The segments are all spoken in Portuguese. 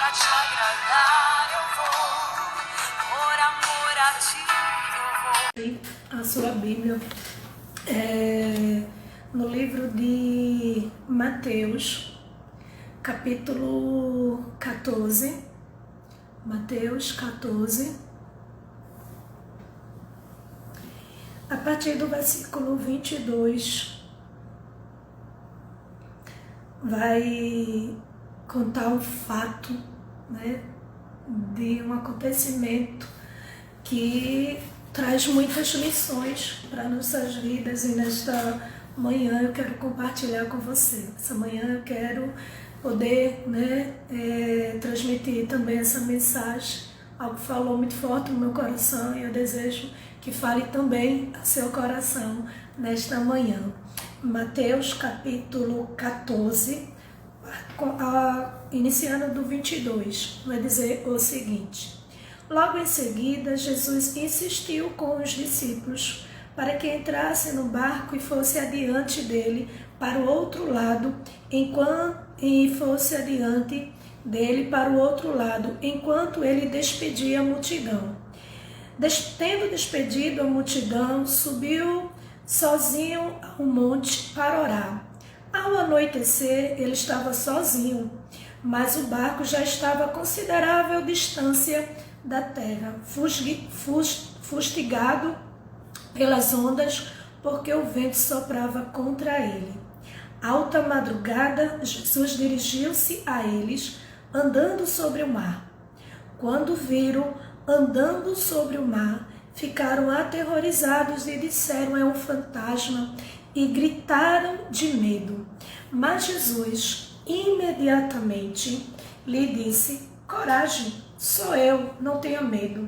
pra te agradar eu vou, por amor a ti eu vou. A sua Bíblia no livro de Mateus, capítulo 14, Mateus 14, a partir do versículo 22, vai contar um fato, né, de um acontecimento que traz muitas lições para nossas vidas, e nesta manhã eu quero compartilhar com você. Essa manhã eu quero poder, transmitir também essa mensagem. Algo falou muito forte no meu coração e eu desejo que fale também ao seu coração nesta manhã. Mateus capítulo 14, iniciando do 22, vai dizer o seguinte: logo em seguida, Jesus insistiu com os discípulos para que entrasse no barco e fosse adiante dele para o outro lado, enquanto ele despedia a multidão. Tendo despedido a multidão, subiu sozinho ao monte para orar. Ao anoitecer, ele estava sozinho, mas o barco já estava a considerável distância da terra, fustigado pelas ondas, porque o vento soprava contra ele. Alta madrugada, Jesus dirigiu-se a eles, andando sobre o mar. Quando viram andando sobre o mar, ficaram aterrorizados e disseram: é um fantasma, e gritaram de medo. Mas Jesus imediatamente lhe disse: coragem, sou eu, não tenha medo.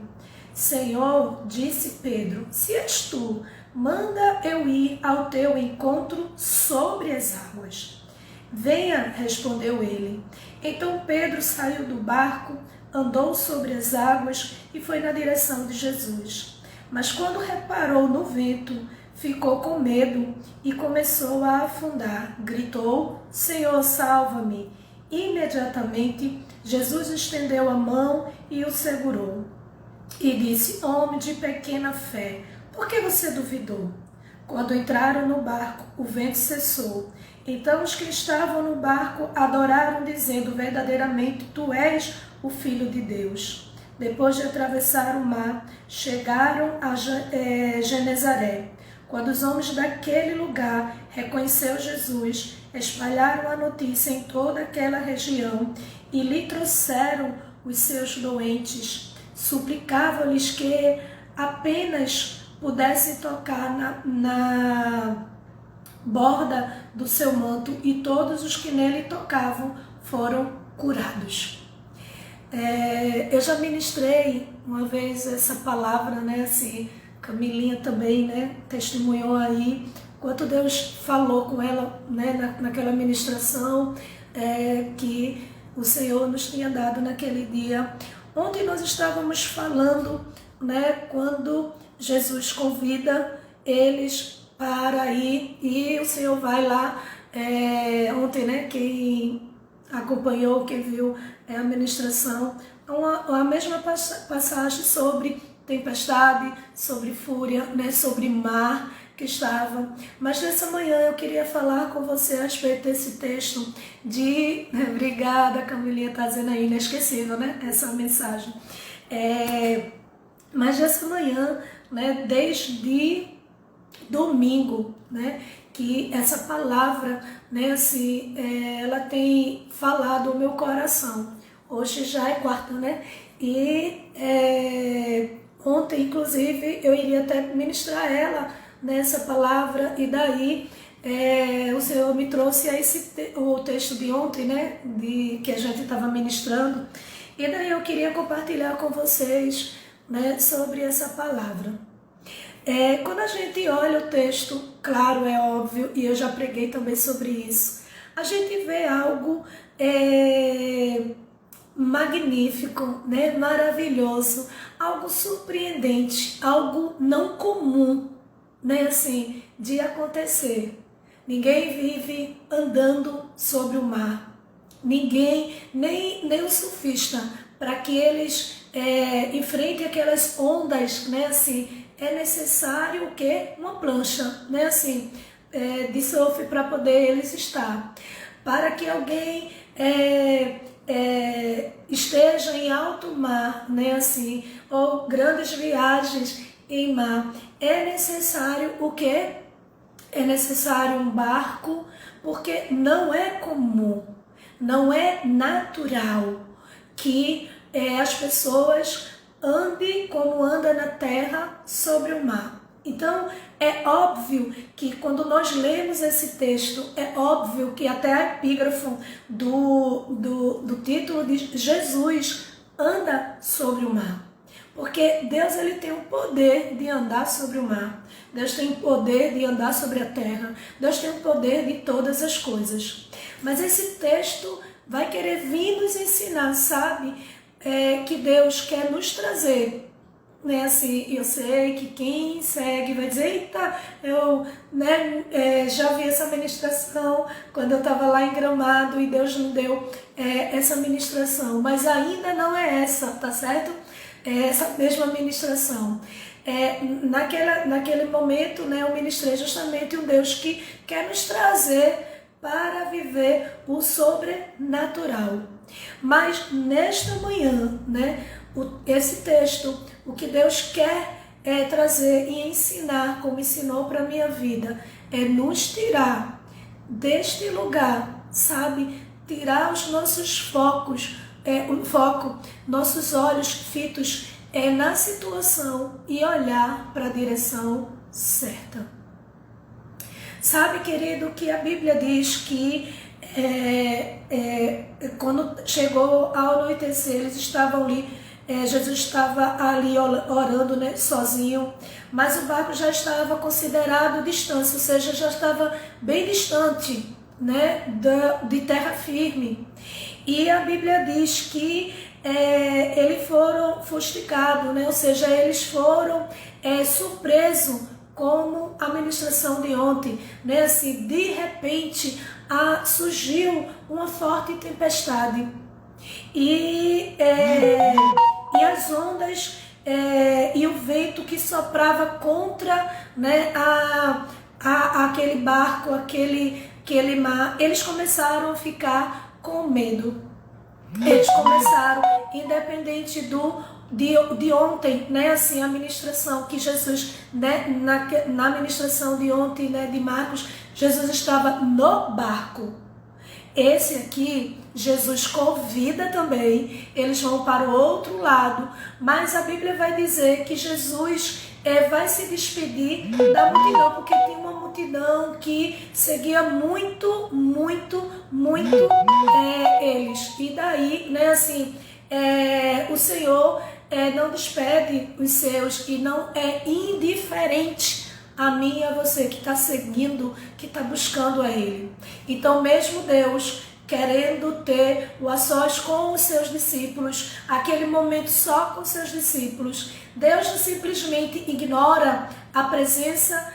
Senhor, disse Pedro, se és tu, manda eu ir ao teu encontro sobre as águas. Venha, respondeu ele. Então Pedro saiu do barco, andou sobre as águas e foi na direção de Jesus. Mas quando reparou no vento, ficou com medo e começou a afundar. Gritou: Senhor, salva-me! Imediatamente, Jesus estendeu a mão e o segurou. E disse: homem de pequena fé, por que você duvidou? Quando entraram no barco, o vento cessou. Então os que estavam no barco adoraram, dizendo: verdadeiramente tu és o Filho de Deus. Depois de atravessar o mar, chegaram a Genezaré. Quando os homens daquele lugar reconheceram Jesus, espalharam a notícia em toda aquela região e lhe trouxeram os seus doentes. Suplicavam-lhes que apenas pudessem tocar na borda do seu manto, e todos os que nele tocavam foram curados. Eu já ministrei uma vez essa palavra, assim, Camilinha também, testemunhou aí quanto Deus falou com ela, naquela ministração que o Senhor nos tinha dado naquele dia. Ontem nós estávamos falando, quando Jesus convida eles para ir, e o Senhor vai lá, ontem, quem acompanhou, quem viu a ministração, a mesma passagem sobre tempestade, sobre fúria, sobre mar que estava. Mas nessa manhã eu queria falar com você a respeito desse texto de... Obrigada, Camilinha, está dizendo aí, inesquecível, essa mensagem. Mas nessa manhã, desde domingo, que essa palavra, ela tem falado o meu coração. Hoje já é quarta, E ontem, inclusive, eu iria até ministrar ela nessa palavra, e daí o Senhor me trouxe o texto de ontem, que a gente estava ministrando, e daí eu queria compartilhar com vocês, sobre essa palavra. Quando a gente olha o texto, claro, é óbvio, e eu já preguei também sobre isso, a gente vê algo magnífico, maravilhoso, algo surpreendente, algo não comum, assim, de acontecer. Ninguém vive andando sobre o mar. ninguém, nem o surfista, para que eles enfrentem aquelas ondas, né, assim, é necessário o quê? Uma plancha, né, assim, de surf para poder eles estar. Para que alguém esteja em alto mar, né, assim, ou grandes viagens em mar, é necessário o quê? É necessário um barco, porque não é comum, não é natural que as pessoas andem como anda na terra sobre o mar. Então, é óbvio que quando nós lemos esse texto, é óbvio que até a epígrafe do título diz Jesus anda sobre o mar. Porque Deus ele tem o poder de andar sobre o mar. Deus tem o poder de andar sobre a terra. Deus tem o poder de todas as coisas. Mas esse texto vai querer vir nos ensinar, sabe? Que Deus quer nos trazer. Né, assim, eu sei que quem segue vai dizer, eita, eu já vi essa ministração quando eu estava lá em Gramado e Deus me deu essa ministração, mas ainda não é essa, tá certo? Essa mesma ministração. Naquele momento, né, eu ministrei justamente um Deus que quer nos trazer para viver o sobrenatural. Mas nesta manhã, né, esse texto, o que Deus quer trazer e ensinar, como ensinou para a minha vida, é nos tirar deste lugar, sabe? Tirar os nossos focos, nossos olhos fitos na situação e olhar para a direção certa. Sabe, querido, que a Bíblia diz que quando chegou ao anoitecer, eles estavam ali, Jesus estava ali orando, né, sozinho, mas o barco já estava considerado distância, ou seja, já estava bem distante, né, de terra firme. E a Bíblia diz que eles foram fustigados, né, ou seja, eles foram surpresos, como a ministração de ontem, né, assim, de repente surgiu uma forte tempestade. E as ondas e o vento que soprava contra, né, aquele barco, aquele mar, eles começaram a ficar com medo. Eles começaram, independente de ontem, né, assim, a ministração que Jesus, né, na ministração de ontem, né, de Marcos, Jesus estava no barco. Esse aqui, Jesus convida também, eles vão para o outro lado, mas a Bíblia vai dizer que Jesus vai se despedir da multidão, porque tem uma multidão que seguia muito eles. E daí, né, assim, o Senhor não despede os seus e não é indiferente a mim e a você que está seguindo, que está buscando a Ele. Então, mesmo Deus querendo ter o a sós com os seus discípulos, aquele momento só com os seus discípulos, Deus não simplesmente ignora a presença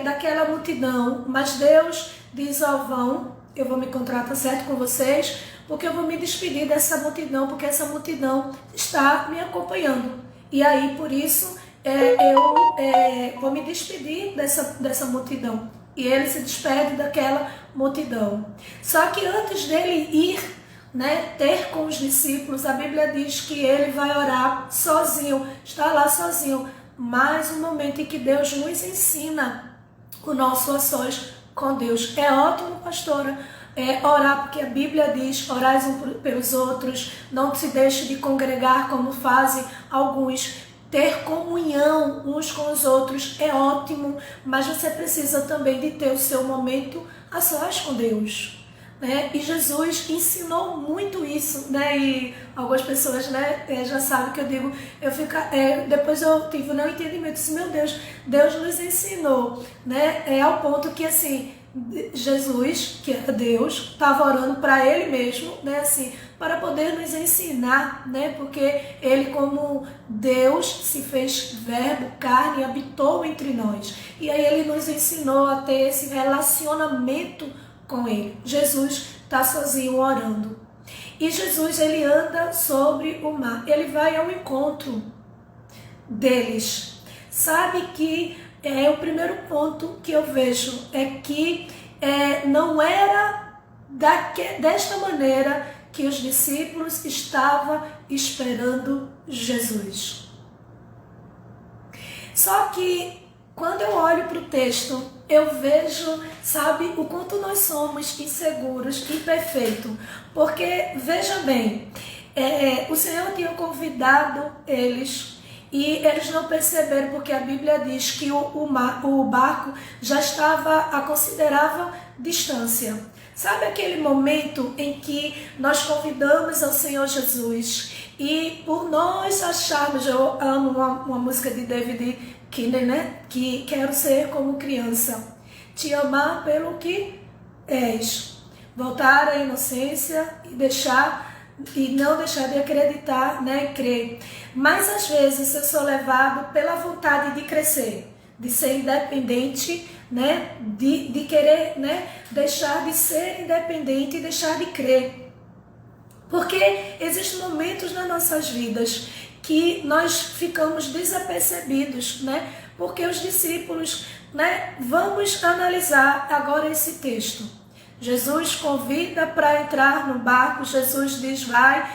daquela multidão, mas Deus diz: vão, eu vou me encontrar, tá certo, com vocês, porque eu vou me despedir dessa multidão, porque essa multidão está me acompanhando. E aí, por isso, eu vou me despedir dessa multidão. E ele se despede daquela multidão. Só que antes dele ir, né, ter com os discípulos, a Bíblia diz que ele vai orar sozinho, está lá sozinho. Mais um momento em que Deus nos ensina o nosso a sós com Deus. É ótimo, pastora, orar, porque a Bíblia diz: orais uns pelos outros, não se deixe de congregar como fazem alguns. Ter comunhão uns com os outros é ótimo, mas você precisa também de ter o seu momento a sós com Deus, né? E Jesus ensinou muito isso, né? E algumas pessoas, né, já sabem que eu digo, depois eu tive um entendimento, disse: meu Deus, Deus nos ensinou, né? Ao ponto que, assim, Jesus, que era Deus, estava orando para Ele mesmo, né, assim, para poder nos ensinar, né, porque Ele, como Deus, se fez verbo, carne, e habitou entre nós. E aí Ele nos ensinou a ter esse relacionamento com ele. Jesus está sozinho orando. E Jesus, ele anda sobre o mar. Ele vai ao encontro deles. Sabe que o primeiro ponto que eu vejo é que não era desta maneira que os discípulos estavam esperando Jesus. Só que quando eu olho para o texto, eu vejo, sabe, o quanto nós somos inseguros, imperfeitos. Porque, veja bem, o Senhor tinha convidado eles e eles não perceberam, porque a Bíblia diz que o barco já estava a considerável distância. Sabe aquele momento em que nós convidamos ao Senhor Jesus e por nós acharmos, eu amo uma música de David Kinder, né? Que quero ser como criança, te amar pelo que és, voltar à inocência e não deixar de acreditar, né? Crer. Mas às vezes eu sou levado pela vontade de crescer, de ser independente, né? De querer, né? Deixar de ser independente e deixar de crer. Porque existem momentos nas nossas vidas que nós ficamos desapercebidos, né? Porque os discípulos, né? Vamos analisar agora esse texto. Jesus convida para entrar no barco. Jesus diz, vai,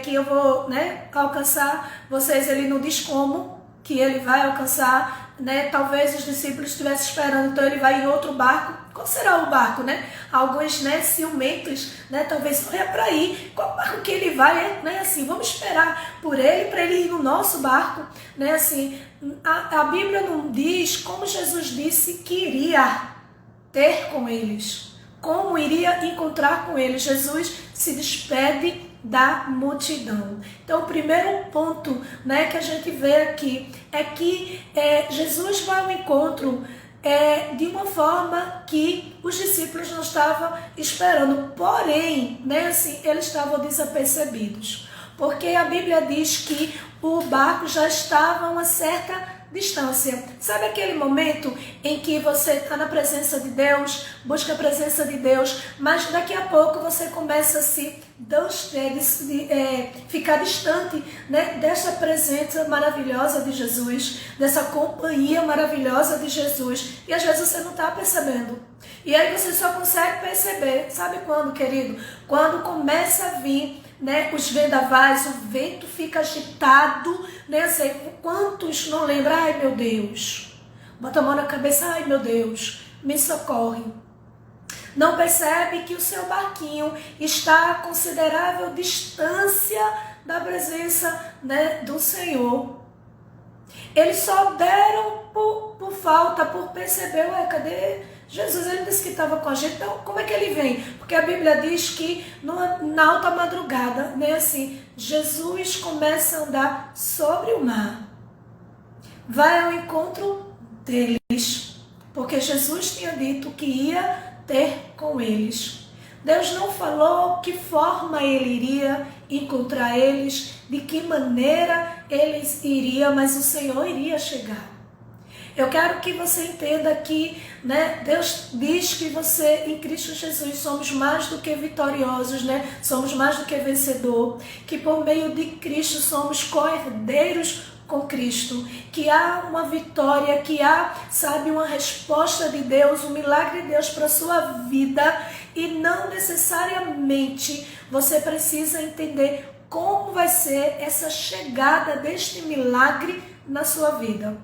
que eu vou, né, alcançar vocês. Ele não diz como que ele vai alcançar, né? Talvez os discípulos estivessem esperando, então ele vai em outro barco. Qual será o barco, né? Alguns, né, ciumentos, né? Talvez não é para ir. Qual barco que ele vai, né? Assim, vamos esperar por ele, para ele ir no nosso barco, né? Assim, a Bíblia não diz como Jesus disse que iria ter com eles, como iria encontrar com eles. Jesus se despede da multidão. Então, o primeiro ponto, né, que a gente vê aqui é que Jesus vai ao encontro de uma forma que os discípulos não estavam esperando. Porém, né, assim, eles estavam desapercebidos. Porque a Bíblia diz que o barco já estava a uma certa distância. Sabe aquele momento em que você está na presença de Deus, busca a presença de Deus, mas daqui a pouco você começa a ficar distante, né, dessa presença maravilhosa de Jesus, dessa companhia maravilhosa de Jesus, e às vezes você não está percebendo. E aí você só consegue perceber, sabe quando, querido? Quando começa a vir, né, os vendavais, o vento fica agitado, né, assim, quantos não lembram? Ai, meu Deus, bota a mão na cabeça, ai, meu Deus, me socorre. Não percebe que o seu barquinho está a considerável distância da presença, né, do Senhor. Eles só deram por falta, por perceber, ué, cadê Jesus? Ele disse que estava com a gente, então como é que ele vem? Porque a Bíblia diz que na alta madrugada, né, assim, Jesus começa a andar sobre o mar, vai ao encontro deles, porque Jesus tinha dito que ia ter com eles. Deus não falou que forma ele iria encontrar eles, de que maneira eles iriam, mas o Senhor iria chegar. Eu quero que você entenda que, né, Deus diz que você, em Cristo Jesus, somos mais do que vitoriosos, né? Somos mais do que vencedor, que por meio de Cristo somos co-herdeiros com Cristo, que há uma vitória, que há, sabe, uma resposta de Deus, um milagre de Deus para a sua vida, e não necessariamente você precisa entender como vai ser essa chegada deste milagre na sua vida.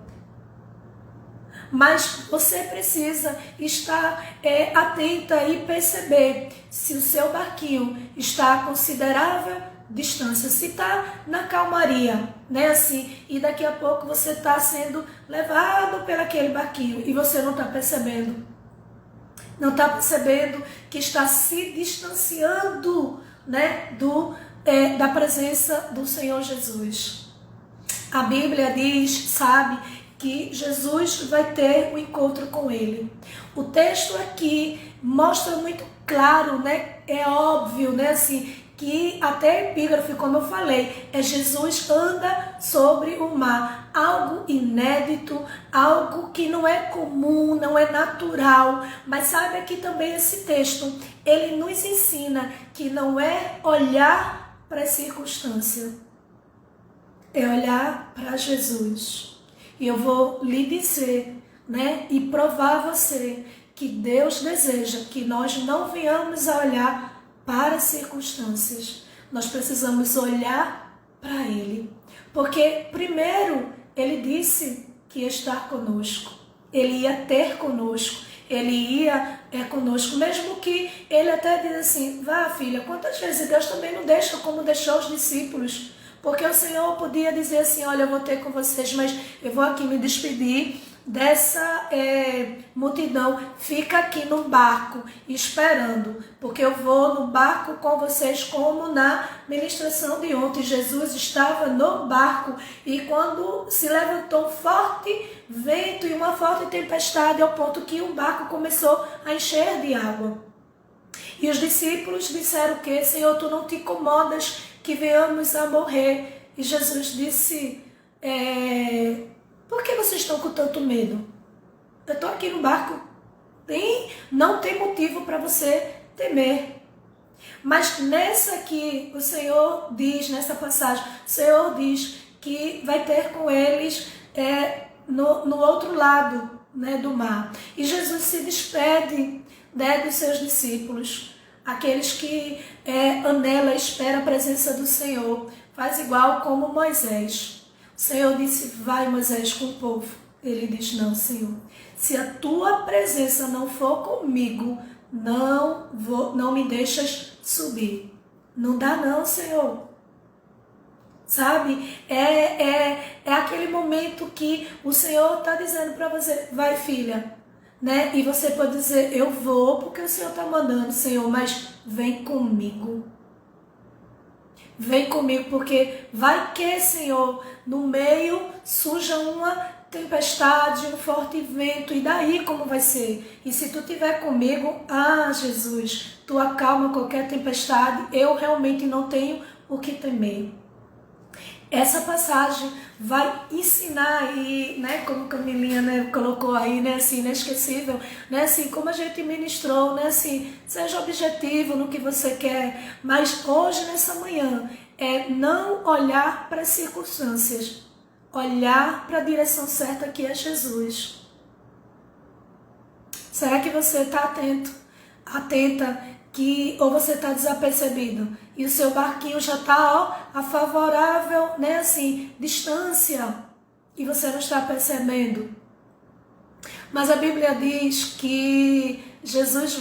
Mas você precisa estar atenta e perceber se o seu barquinho está a considerável distância, se está na calmaria, né, assim, e daqui a pouco você está sendo levado pelo aquele barquinho e você não está percebendo. Não está percebendo que está se distanciando, né, da presença do Senhor Jesus. A Bíblia diz, sabe, que Jesus vai ter um encontro com ele. O texto aqui mostra muito claro, né? É óbvio, né? Assim, que até epígrafe, como eu falei, é Jesus anda sobre o mar. Algo inédito, algo que não é comum, não é natural. Mas sabe aqui também esse texto, ele nos ensina que não é olhar para a circunstância, é olhar para Jesus. E eu vou lhe dizer, né, e provar a você que Deus deseja que nós não venhamos a olhar para as circunstâncias. Nós precisamos olhar para Ele. Porque primeiro Ele disse que ia estar conosco. Ele ia ter conosco. Ele ia conosco. Mesmo que Ele até diz assim, vá filha, quantas vezes Deus também não deixa como deixou os discípulos. Porque o Senhor podia dizer assim, olha, eu vou ter com vocês, mas eu vou aqui me despedir dessa multidão. Fica aqui no barco esperando, porque eu vou no barco com vocês, como na ministração de ontem. Jesus estava no barco e quando se levantou um forte vento e uma forte tempestade, ao ponto que o barco começou a encher de água. E os discípulos disseram que, Senhor, tu não te incomodas que venhamos a morrer? E Jesus disse, por que vocês estão com tanto medo? Eu estou aqui no barco. Não tem motivo para você temer. Mas nessa aqui, o Senhor diz, nessa passagem, o Senhor diz que vai ter com eles no outro lado, né, do mar. E Jesus se despede, né, dos seus discípulos. Aqueles que anela, espera a presença do Senhor. Faz igual como Moisés. O Senhor disse, vai Moisés com o povo. Ele diz, não, Senhor. Se a tua presença não for comigo, não me deixas subir. Não dá não, Senhor. Sabe? É aquele momento que o Senhor está dizendo para você, vai filha. Né? E você pode dizer, eu vou porque o Senhor está mandando, Senhor, mas vem comigo. Vem comigo, porque vai que, Senhor, no meio surja uma tempestade, um forte vento, e daí como vai ser? E se tu estiver comigo, Jesus, tu acalma qualquer tempestade, eu realmente não tenho o que temer. Essa passagem vai ensinar aí, né, como Camilinha, né, colocou aí, né, assim, inesquecível, né, assim, como a gente ministrou, né, assim, seja objetivo no que você quer, mas hoje, nessa manhã, não olhar para as circunstâncias, olhar para a direção certa que é Jesus. Será que você está atenta, ou você está desapercebido e o seu barquinho já está a favorável, né, assim, distância, e você não está percebendo? Mas a Bíblia diz que Jesus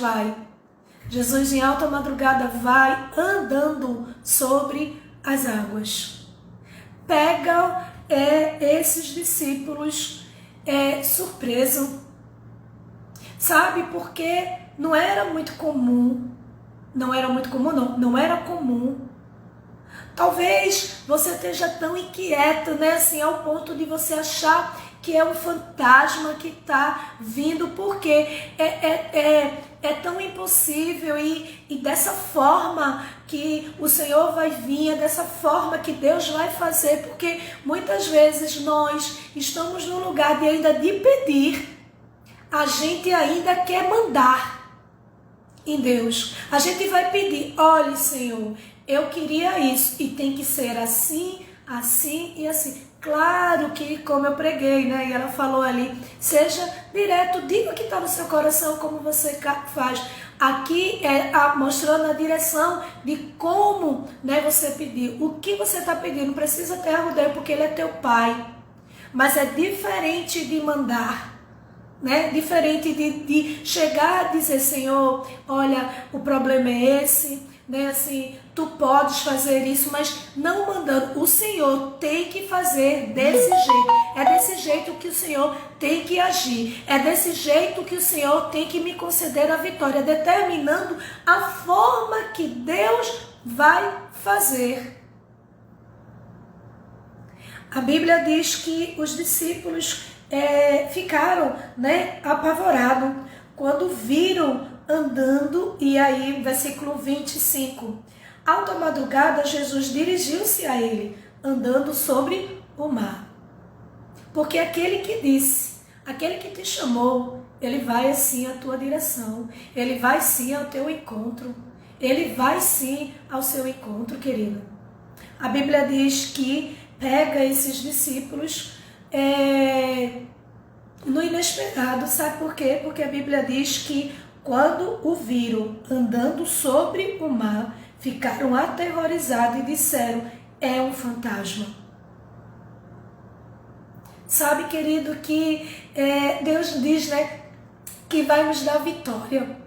em alta madrugada vai andando sobre as águas. Pega esses discípulos surpreso. Sabe, porque não era comum. Talvez você esteja tão inquieta, né, assim, ao ponto de você achar que é um fantasma que está vindo, porque é tão impossível e dessa forma que o Senhor vai vir, é dessa forma que Deus vai fazer, porque muitas vezes nós estamos no lugar de ainda de pedir, a gente ainda quer mandar em Deus. A gente vai pedir, olha, Senhor, eu queria isso e tem que ser assim, assim e assim. Claro que, como eu preguei, né, e ela falou ali, seja direto, diga o que está no seu coração, como você faz. Aqui mostrando a direção de como, né, você pedir. O que você está pedindo, não precisa ter arrudeio, porque Ele é teu Pai. Mas é diferente de mandar. Né? Diferente de chegar a dizer, Senhor, olha, o problema é esse, né? Assim, tu podes fazer isso, mas não mandando. O Senhor tem que fazer desse jeito. É desse jeito que o Senhor tem que agir. É desse jeito que o Senhor tem que me conceder a vitória, determinando a forma que Deus vai fazer. A Bíblia diz que os discípulos ficaram, né, apavorados quando viram andando, e aí versículo 25, Alta madrugada, Jesus dirigiu-se a ele, andando sobre o mar. Porque aquele que disse, aquele que te chamou, ele vai assim à tua direção, ele vai sim ao teu encontro, ele vai sim ao seu encontro, querido. A Bíblia diz que pega esses discípulos no inesperado, sabe por quê? Porque a Bíblia diz que quando o viram andando sobre o mar, ficaram aterrorizados e disseram, é um fantasma. Sabe, querido, que Deus diz, né, que vai nos dar vitória.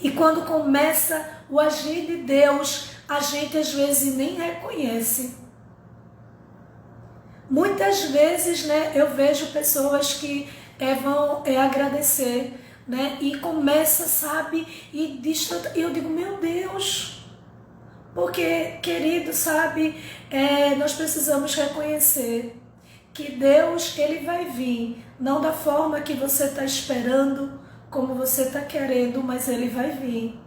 E quando começa o agir de Deus, a gente às vezes nem reconhece. Muitas vezes, né, eu vejo pessoas que vão agradecer, né, e começa, sabe, e eu digo, meu Deus, porque, querido, sabe, nós precisamos reconhecer que Deus, ele vai vir, não da forma que você está esperando, como você está querendo, mas ele vai vir.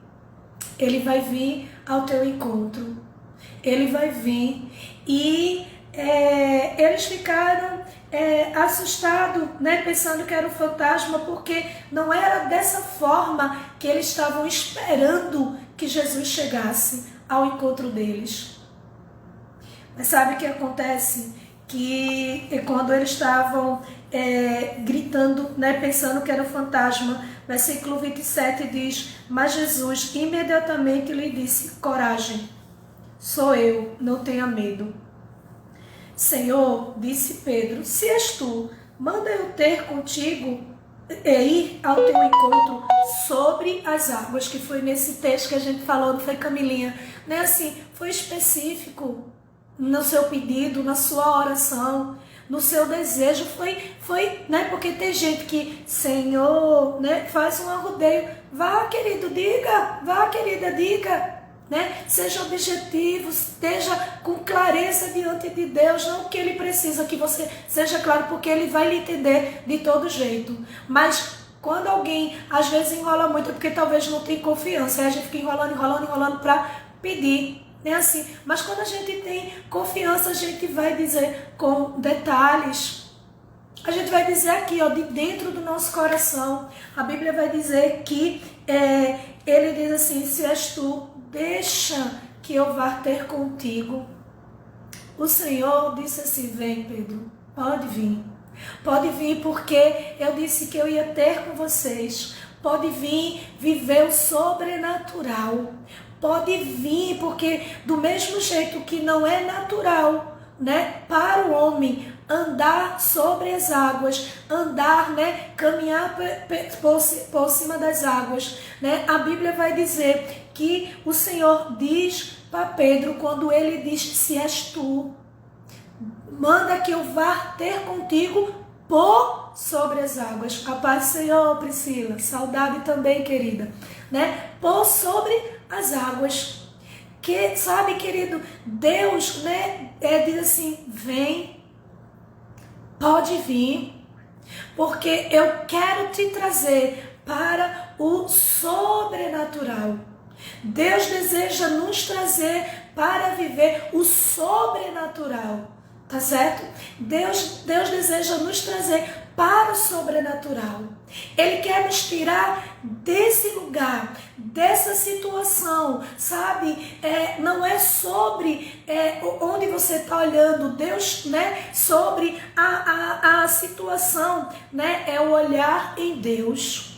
Ele vai vir ao teu encontro. Ele vai vir. E eles ficaram assustados, né, pensando que era um fantasma, porque não era dessa forma que eles estavam esperando que Jesus chegasse ao encontro deles. Mas sabe o que acontece? Que quando eles estavam gritando, né, pensando que era um fantasma, versículo 27 diz, mas Jesus imediatamente lhe disse, coragem, sou eu, não tenha medo. Senhor, disse Pedro, se és tu, manda eu ter contigo ir ao teu encontro sobre as águas, que foi nesse texto que a gente falou, não foi, Camilinha? Né, assim, foi específico no seu pedido, na sua oração, no seu desejo, foi, né, porque tem gente que, Senhor, né, faz um arrodeio, vá, querido, diga, vá, querida, diga, né, seja objetivo, esteja com clareza diante de Deus, não que ele precisa que você seja claro, porque ele vai lhe entender de todo jeito, mas quando alguém às vezes enrola muito, é porque talvez não tem confiança, aí a gente fica enrolando para pedir. É assim, mas quando a gente tem confiança, a gente vai dizer com detalhes. A gente vai dizer aqui, ó, de dentro do nosso coração. A Bíblia vai dizer que ele diz assim, se és tu, deixa que eu vá ter contigo. O Senhor disse assim, vem, Pedro, pode vir. Pode vir porque eu disse que eu ia ter com vocês. Pode vir viver o sobrenatural. Pode vir, porque do mesmo jeito que não é natural, né, para o homem andar sobre as águas, andar, né, caminhar por cima das águas, né, a Bíblia vai dizer que o Senhor diz para Pedro, quando ele diz, se és tu, manda que eu vá ter contigo por sobre as águas. A paz do Senhor, Priscila, saudade também, querida, né, por sobre as águas, que sabe, querido, Deus, né, diz assim, vem, pode vir, porque eu quero te trazer para o sobrenatural. Deus deseja nos trazer para viver o sobrenatural, tá certo? Deus deseja nos trazer para o sobrenatural. Ele quer nos tirar desse lugar, dessa situação, sabe? Não é sobre onde você está olhando, Deus, né? Sobre a situação, né? É o olhar em Deus.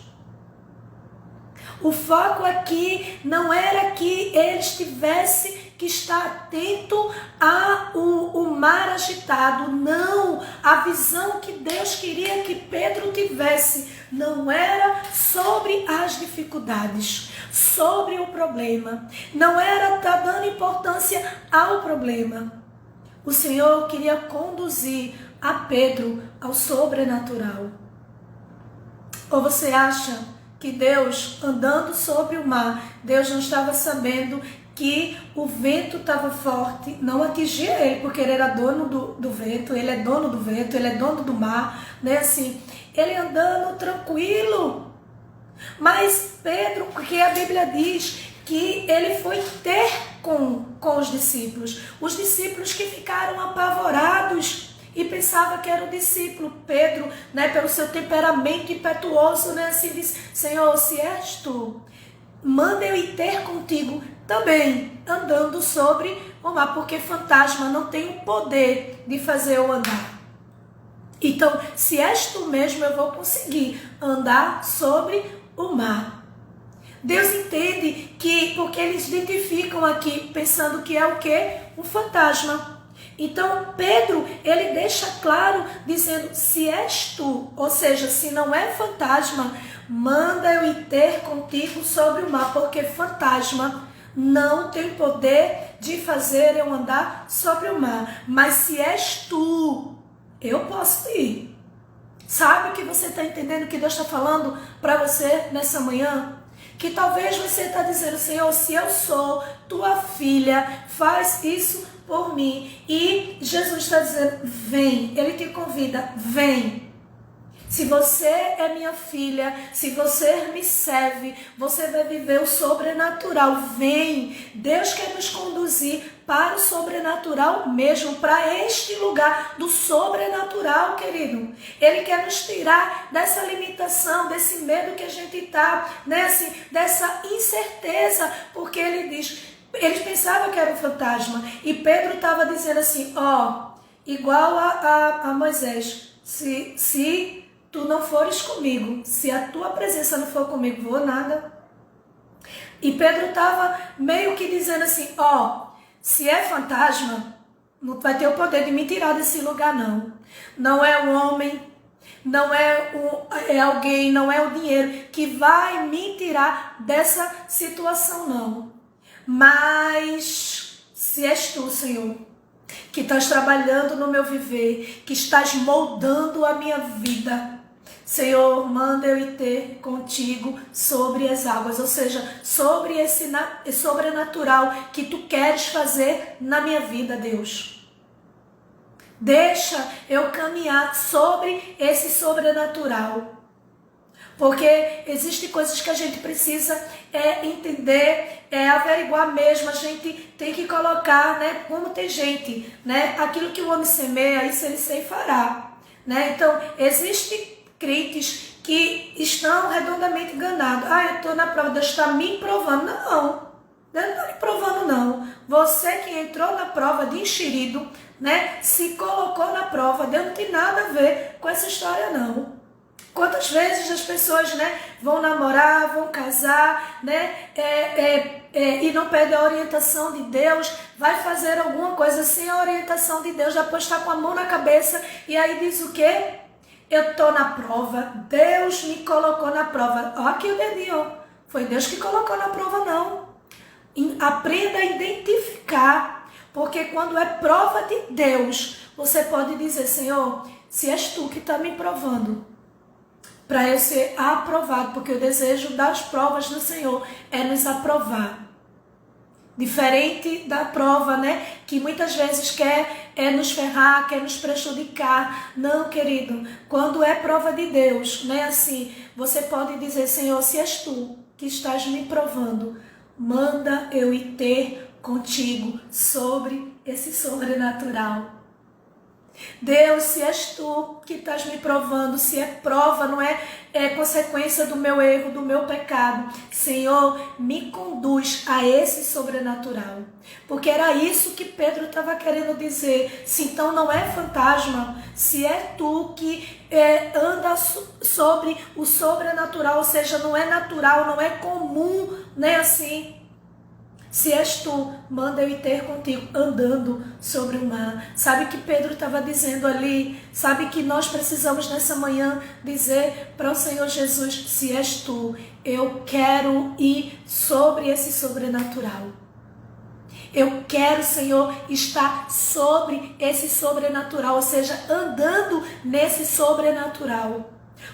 O foco aqui não era que ele estivesse que está atento ao mar agitado. Não, a visão que Deus queria que Pedro tivesse não era sobre as dificuldades, sobre o problema. Não era estar dando importância ao problema. O Senhor queria conduzir a Pedro ao sobrenatural. Ou você acha que Deus, andando sobre o mar, Deus não estava sabendo que o vento estava forte, não atingia ele, porque ele era dono do vento, ele é dono do vento, ele é dono do mar, né? Assim, ele andando tranquilo. Mas Pedro, porque a Bíblia diz que ele foi ter com os discípulos. Os discípulos que ficaram apavorados e pensavam que era o discípulo. Pedro, né, pelo seu temperamento impetuoso, né, assim disse: Senhor, se és tu, manda eu ir ter contigo também, andando sobre o mar, porque fantasma não tem o poder de fazer eu andar. Então, se és tu mesmo, eu vou conseguir andar sobre o mar. Deus entende que, porque eles identificam aqui, pensando que é o quê? Um fantasma. Então, Pedro, ele deixa claro, dizendo: se és tu, ou seja, se não é fantasma, manda eu ir ter contigo sobre o mar, porque fantasma não tem poder de fazer eu andar sobre o mar. Mas se és tu, eu posso ir. Sabe o que você está entendendo que Deus está falando para você nessa manhã? Que talvez você está dizendo: Senhor, se eu sou tua filha, faz isso por mim. E Jesus está dizendo: vem. Ele te convida: vem. Se você é minha filha, se você me serve, você vai viver o sobrenatural. Vem. Deus quer nos conduzir para o sobrenatural mesmo, para este lugar do sobrenatural, querido. Ele quer nos tirar dessa limitação, desse medo que a gente está, né, assim, dessa incerteza, porque ele diz, eles pensavam que era um fantasma, e Pedro estava dizendo assim, ó, igual a Moisés, se tu não fores comigo, se a tua presença não for comigo, vou nada. E Pedro estava meio que dizendo assim, ó, se é fantasma, não vai ter o poder de me tirar desse lugar, não. Não é um homem, não é alguém, não é o dinheiro que vai me tirar dessa situação, não. Mas se és tu, Senhor, que estás trabalhando no meu viver, que estás moldando a minha vida, Senhor, manda eu ir ter contigo sobre as águas, ou seja, sobre esse sobrenatural que tu queres fazer na minha vida, Deus. Deixa eu caminhar sobre esse sobrenatural. Porque existem coisas que a gente precisa entender, averiguar mesmo, a gente tem que colocar, né, como tem gente, né, aquilo que o homem semeia, isso ele ceifará, né? Então, existem crentes que estão redondamente enganados. Eu estou na prova, Deus está me provando. Não, Deus não está me provando, não. Você que entrou na prova de enxerido, né, se colocou na prova, Deus não tem nada a ver com essa história, não. Quantas vezes as pessoas, né, vão namorar, vão casar, né, e não pedem a orientação de Deus, vai fazer alguma coisa sem a orientação de Deus, depois está com a mão na cabeça e aí diz o quê? Eu estou na prova, Deus me colocou na prova. Olha aqui o dedinho, ó. Foi Deus que colocou na prova, não. Aprenda a identificar, porque quando é prova de Deus, você pode dizer, Senhor, se és tu que está me provando, para eu ser aprovado, porque o desejo das provas do Senhor é nos aprovar. Diferente da prova, né, que muitas vezes quer nos ferrar, quer nos prejudicar. Não, querido, quando é prova de Deus, né, assim, você pode dizer, Senhor, se és tu que estás me provando, manda eu ir ter contigo sobre esse sobrenatural. Deus, se és tu que estás me provando, se é prova, não é consequência do meu erro, do meu pecado, Senhor, me conduz a esse sobrenatural. Porque era isso que Pedro estava querendo dizer. Se então não é fantasma, se é tu que anda sobre o sobrenatural, ou seja, não é natural, não é comum, né, assim. Se és tu, manda eu ir ter contigo andando sobre o mar. Sabe o que Pedro estava dizendo ali? Sabe que nós precisamos nessa manhã dizer para o Senhor Jesus, se és tu, eu quero ir sobre esse sobrenatural. Eu quero, Senhor, estar sobre esse sobrenatural, ou seja, andando nesse sobrenatural.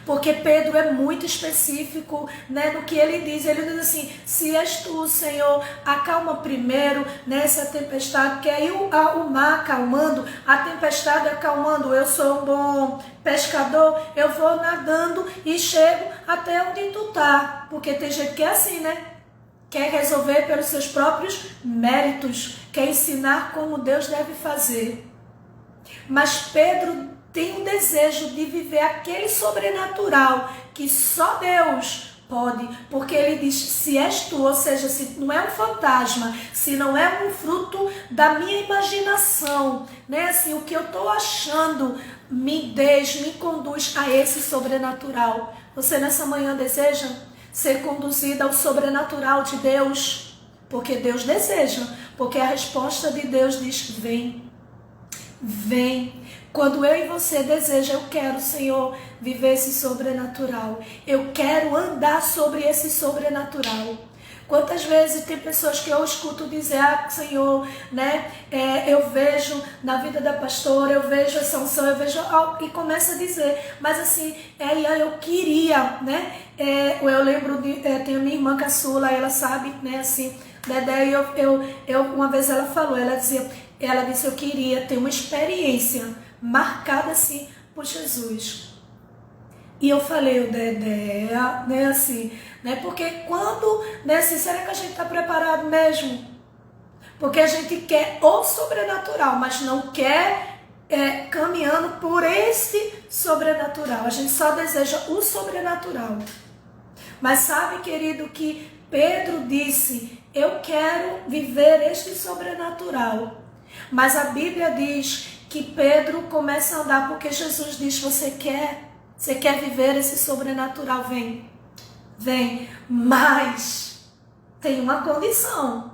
Porque Pedro é muito específico, né, no que ele diz. Ele diz assim, se és tu, Senhor, acalma primeiro nessa tempestade, que aí o mar acalmando, a tempestade acalmando, eu sou um bom pescador, eu vou nadando e chego até onde tu tá. Porque tem gente que é assim, né? quer resolver pelos seus próprios méritos, quer ensinar como Deus deve fazer. Mas Pedro tem um desejo de viver aquele sobrenatural que só Deus pode, porque ele diz, se és tu, ou seja, se não é um fantasma, se não é um fruto da minha imaginação, né? Assim, o que eu estou achando me conduz a esse sobrenatural. Você nessa manhã deseja ser conduzida ao sobrenatural de Deus? Porque Deus deseja, porque a resposta de Deus diz, vem, vem. Quando eu e você deseja, eu quero, Senhor, viver esse sobrenatural. Eu quero andar sobre esse sobrenatural. Quantas vezes tem pessoas que eu escuto dizer, Senhor, né, eu vejo na vida da pastora, eu vejo essa unção, eu vejo, e começa a dizer, mas assim, eu queria, né, eu lembro, tenho minha irmã caçula, ela sabe, né, assim, Dedé, uma vez ela falou, ela disse, eu queria ter uma experiência marcada assim por Jesus. E eu falei, o Dedé, né, assim, né, porque quando, né, assim, será que a gente está preparado mesmo? Porque a gente quer o sobrenatural, mas não quer caminhando por esse sobrenatural. A gente só deseja o sobrenatural. Mas sabe, querido, que Pedro disse, eu quero viver este sobrenatural. Mas a Bíblia diz que Pedro começa a andar porque Jesus diz, você quer viver esse sobrenatural? Vem, vem, mas tem uma condição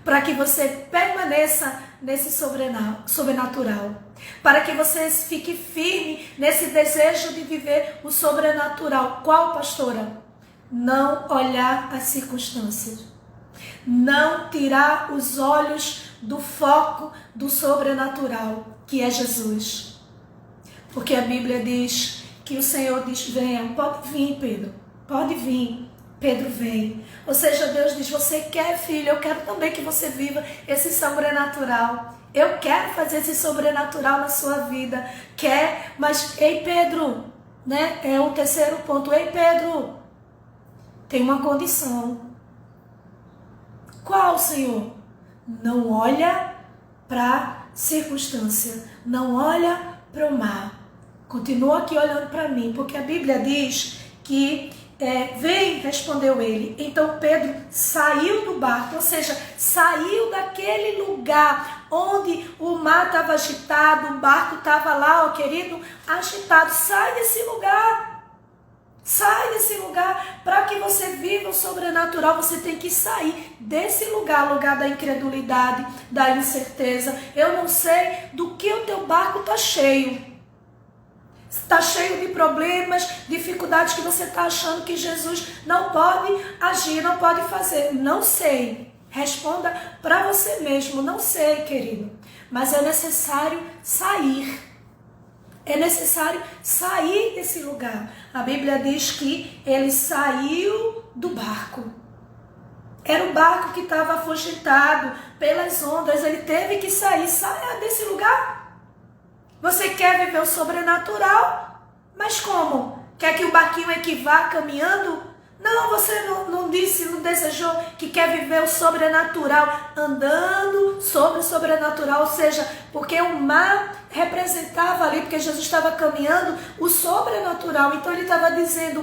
para que você permaneça nesse sobrenatural, para que você fique firme nesse desejo de viver o sobrenatural. Qual, pastora? Não olhar as circunstâncias, não tirar os olhos do foco do sobrenatural, que é Jesus. Porque a Bíblia diz que o Senhor diz, venha, pode vir, Pedro, pode vir. Pedro vem. Ou seja, Deus diz, você quer, filho, eu quero também que você viva esse sobrenatural. Eu quero fazer esse sobrenatural na sua vida. Quer, mas, ei, Pedro, né? É o terceiro ponto. Ei, Pedro, tem uma condição. Qual, Senhor? Não olha para a circunstância, não olha para o mar. Continua aqui olhando para mim, porque a Bíblia diz que vem, respondeu ele. Então Pedro saiu do barco, ou seja, saiu daquele lugar onde o mar estava agitado, o barco estava lá, ó querido, agitado. Sai desse lugar. Sai desse lugar. Para que você viva o sobrenatural, você tem que sair desse lugar, lugar da incredulidade, da incerteza. Eu não sei do que o teu barco está cheio. Está cheio de problemas, dificuldades que você está achando que Jesus não pode agir, não pode fazer. Não sei. Responda para você mesmo. Não sei, querido. Mas é necessário sair. É necessário sair desse lugar. A Bíblia diz que ele saiu do barco. Era o barco que estava afugentado pelas ondas. Ele teve que sair. Saia desse lugar. Você quer viver o sobrenatural? Mas como? Quer que o barquinho aqui vá caminhando? Não, você não disse, não desejou que quer viver o sobrenatural, andando sobre o sobrenatural, ou seja, porque o mar representava ali, porque Jesus estava caminhando, o sobrenatural. Então ele estava dizendo,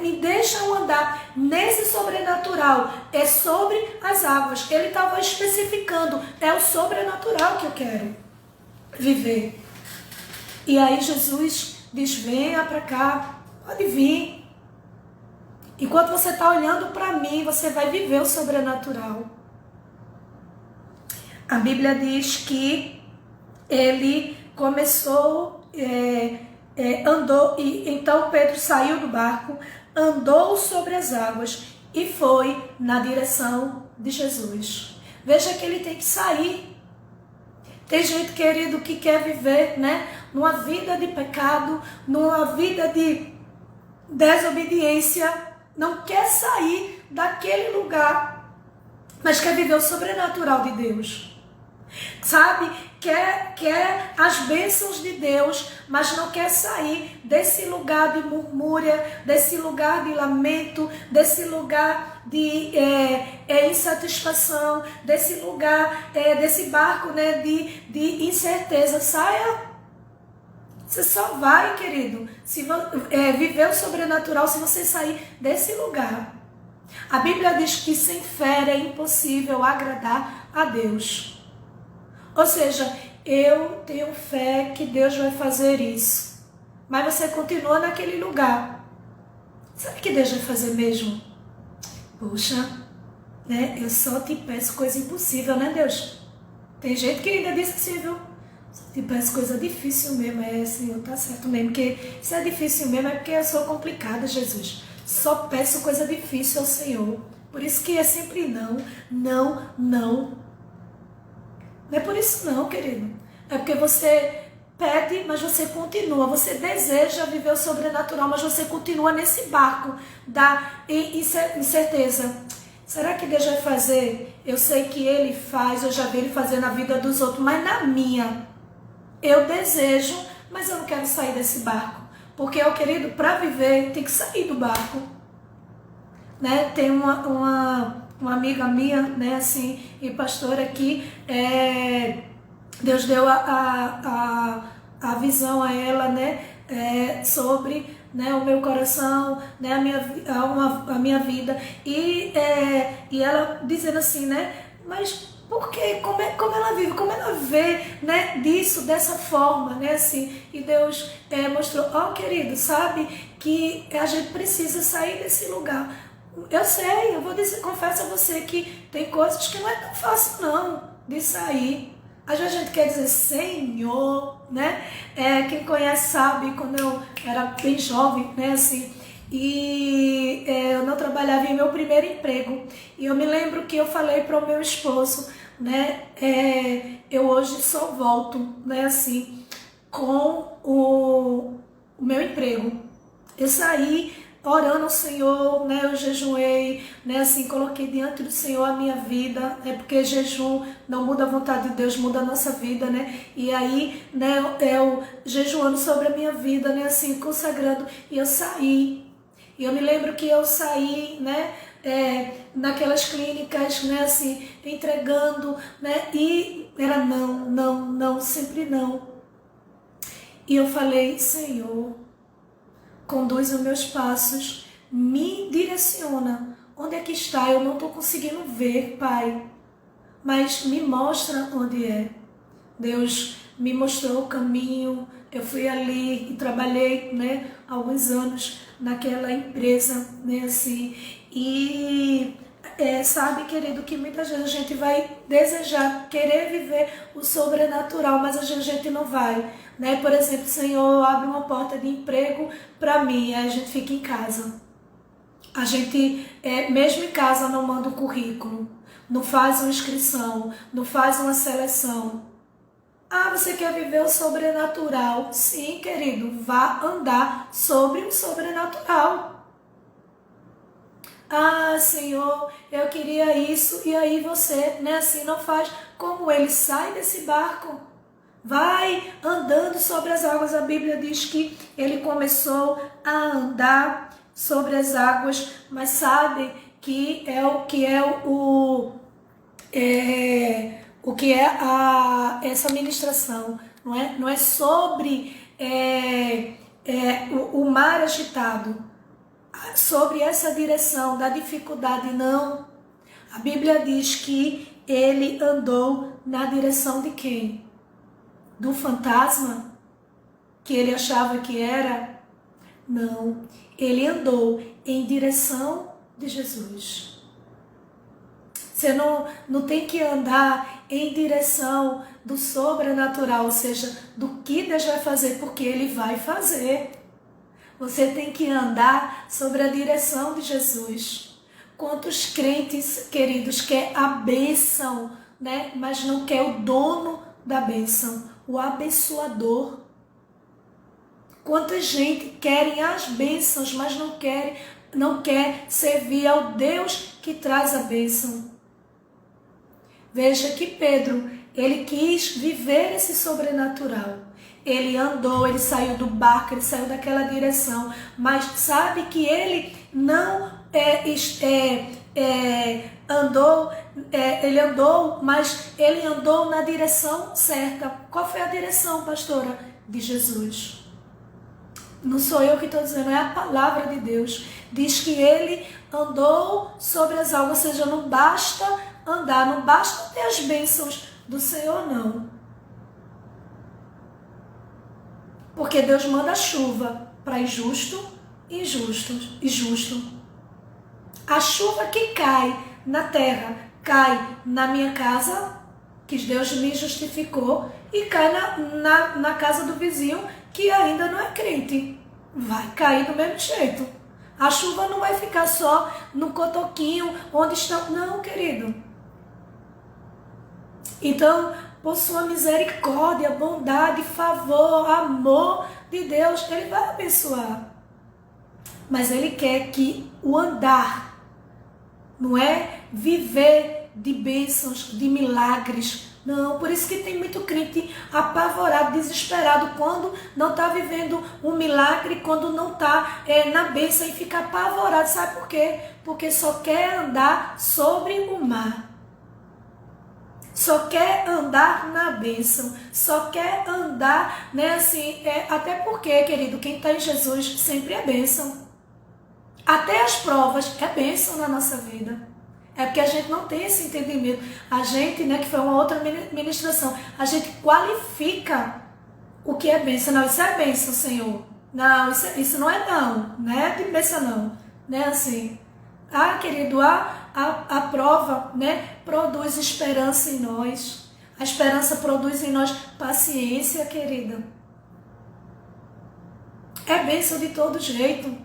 me deixam andar nesse sobrenatural, é sobre as águas. Ele estava especificando, é o sobrenatural que eu quero viver. E aí Jesus diz, venha para cá, pode vir. Enquanto você está olhando para mim, você vai viver o sobrenatural. A Bíblia diz que ele começou, andou, e então Pedro saiu do barco, andou sobre as águas e foi na direção de Jesus. Veja que ele tem que sair. Tem gente, querido, que quer viver, né, numa vida de pecado, numa vida de desobediência, não quer sair daquele lugar, mas quer viver o sobrenatural de Deus. Sabe quer as bênçãos de Deus, mas não quer sair desse lugar de murmúria, desse lugar de lamento, desse lugar de insatisfação, desse lugar, desse barco, né, de incerteza. Saia. Você só vai, querido, viver o sobrenatural se você sair desse lugar. A Bíblia diz que sem fé é impossível agradar a Deus. Ou seja, eu tenho fé que Deus vai fazer isso. Mas você continua naquele lugar. Sabe que Deus vai fazer mesmo? Poxa, né? Eu só te peço coisa impossível, né, Deus? Tem gente que ainda diz assim, viu? Só te peço coisa difícil mesmo. Senhor, tá certo mesmo. Porque se é difícil mesmo é porque eu sou complicada, Jesus. Só peço coisa difícil ao Senhor. Por isso que é sempre não, não, não. Não é por isso não, querido. É porque você pede, mas você continua. Você deseja viver o sobrenatural, mas você continua nesse barco da incerteza. Será que Deus vai fazer? Eu sei que Ele faz, eu já vi Ele fazer na vida dos outros, mas na minha, eu desejo, mas eu não quero sair desse barco. Porque, querido, para viver, tem que sair do barco. Né? Tem uma amiga minha, né, assim, e pastora aqui, Deus deu a visão a ela, né, sobre, né, o meu coração, né, a minha vida, e ela dizendo assim, né, mas por quê? Como ela vive, como ela vê, né, dessa forma, né, assim, e Deus mostrou, querido, sabe, que a gente precisa sair desse lugar. Eu sei, eu vou dizer, confesso a você que tem coisas que não é tão fácil não, de sair. Às vezes a gente quer dizer Senhor, né? Quem conhece sabe, quando eu era bem jovem, né, assim, e eu não trabalhava em meu primeiro emprego. E eu me lembro que eu falei para o meu esposo, né, eu hoje só volto, né, assim, com o meu emprego. Eu saí orando ao Senhor, né, eu jejuei, né, assim, coloquei diante do Senhor a minha vida, né, porque jejum não muda a vontade de Deus, muda a nossa vida, né, e aí, né, eu jejuando sobre a minha vida, né, assim, consagrando, e eu saí, e eu me lembro que eu saí, né, naquelas clínicas, né, assim, entregando, né, e era não, não, não, sempre não, e eu falei, Senhor, conduz os meus passos, me direciona. Onde é que está? Eu não estou conseguindo ver, Pai. Mas me mostra onde é. Deus me mostrou o caminho. Eu fui ali e trabalhei, né, alguns anos naquela empresa, né, assim. E sabe, querido, que muitas vezes a gente vai desejar, querer viver o sobrenatural, mas às vezes a gente não vai. Né? Por exemplo, Senhor, abre uma porta de emprego para mim, aí a gente fica em casa. A gente, mesmo em casa, não manda um currículo, não faz uma inscrição, não faz uma seleção. Você quer viver o sobrenatural? Sim, querido, vá andar sobre o sobrenatural. Senhor, eu queria isso, e aí você, né, assim, não faz como ele, sai desse barco. Vai andando sobre as águas. A Bíblia diz que ele começou a andar sobre as águas, mas sabe que essa ministração, não é? Não é sobre o mar agitado, sobre essa direção da dificuldade, não. A Bíblia diz que ele andou na direção de quem? Do fantasma que ele achava que era? Não, ele andou em direção de Jesus. Você não tem que andar em direção do sobrenatural, ou seja, do que Deus vai fazer, porque Ele vai fazer. Você tem que andar sobre a direção de Jesus. Quantos crentes, queridos, quer a bênção, né? Mas não quer o dono da bênção, o abençoador. Quanta gente querem as bênçãos, mas não quer servir ao Deus que traz a bênção. Veja que Pedro, Ele quis viver esse sobrenatural. Ele andou, ele saiu do barco, ele saiu daquela direção, mas sabe que ele não ele andou, mas ele andou na direção certa. Qual foi a direção, pastora? De Jesus. Não sou eu que estou dizendo, é a palavra de Deus. Diz que ele andou sobre as águas, ou seja, não basta andar, não basta ter as bênçãos do Senhor, não. Porque Deus manda chuva para injusto, injusto e justo. A chuva que cai na terra, cai na minha casa, que Deus me justificou, e cai na casa do vizinho, que ainda não é crente. Vai cair do mesmo jeito. A chuva não vai ficar só no cotoquinho onde estão. Não, querido. Então, por sua misericórdia, bondade, favor, amor de Deus, Ele vai abençoar. Mas Ele quer que o andar, não é viver de bênçãos, de milagres. Não, por isso que tem muito crente apavorado, desesperado, quando não está vivendo um milagre, quando não está na bênção, e fica apavorado. Sabe por quê? Porque só quer andar sobre o mar. Só quer andar na bênção, só quer andar, né, assim, até porque, querido, quem está em Jesus sempre é bênção. Até as provas é bênção na nossa vida. É porque a gente não tem esse entendimento. A gente, né, que foi uma outra ministração, a gente qualifica o que é bênção. Não, isso é bênção, Senhor. Não, isso não é não, não é de bênção não, né, assim. Ah, querido, a prova, né, produz esperança em nós. A esperança produz em nós paciência, querida. É bênção de todo jeito.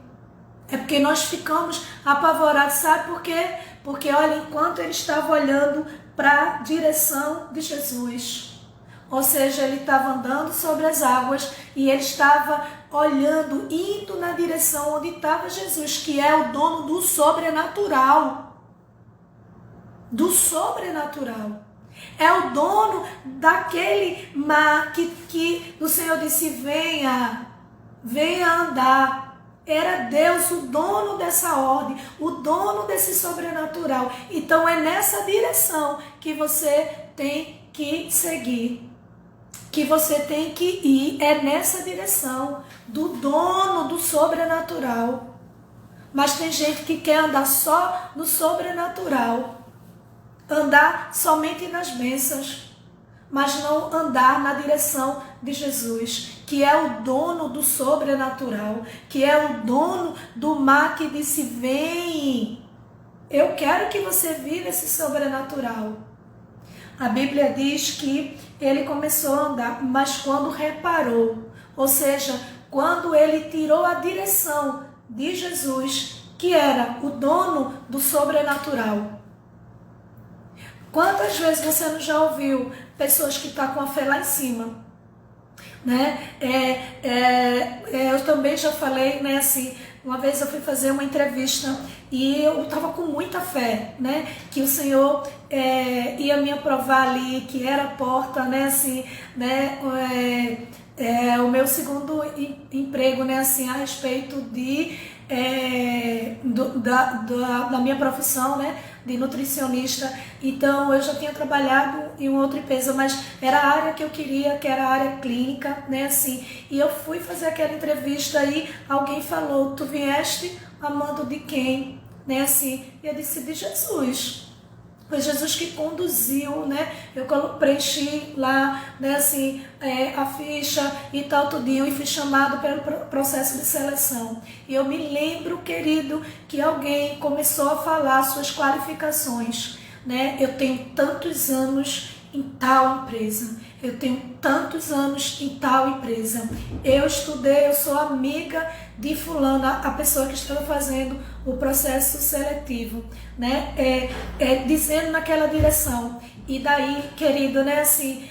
É porque nós ficamos apavorados. Sabe por quê? Porque, olha, enquanto ele estava olhando para a direção de Jesus, ou seja, ele estava andando sobre as águas e ele estava olhando, indo na direção onde estava Jesus, que é o dono do sobrenatural. Do sobrenatural. É o dono daquele mar que o Senhor disse, venha andar. Era Deus o dono dessa ordem, o dono desse sobrenatural. Então é nessa direção que você tem que seguir, que você tem que ir. É nessa direção do dono do sobrenatural. Mas tem gente que quer andar só no sobrenatural, andar somente nas bênçãos, mas não andar na direção de Jesus, que é o dono do sobrenatural, que é o dono do mar, que disse, vem, eu quero que você viva esse sobrenatural. A Bíblia diz que ele começou a andar, mas quando reparou, ou seja, quando ele tirou a direção de Jesus, que era o dono do sobrenatural. Quantas vezes você não já ouviu pessoas que estão com a fé lá em cima, né? Eu também já falei, né, assim, uma vez eu fui fazer uma entrevista e eu estava com muita fé, né, que o Senhor ia me aprovar ali, que era a porta, né, assim, né, o meu segundo emprego, né, assim, a respeito de da minha profissão, né, de nutricionista. Então eu já tinha trabalhado em uma outra empresa, mas era a área que eu queria, que era a área clínica, né, assim. E eu fui fazer aquela entrevista e alguém falou, tu vieste amando de quem, né, assim. E eu disse, de Jesus. Foi Jesus que conduziu, né? Eu preenchi lá, né, assim, a ficha e tal, tudinho, e fui chamado pelo processo de seleção. E eu me lembro, querido, que alguém começou a falar suas qualificações, né? Eu tenho tantos anos em tal empresa. Eu tenho tantos anos em tal empresa. Eu estudei, eu sou amiga de fulana, a pessoa que estava fazendo o processo seletivo, né? Dizendo naquela direção. E daí, querido, né, assim,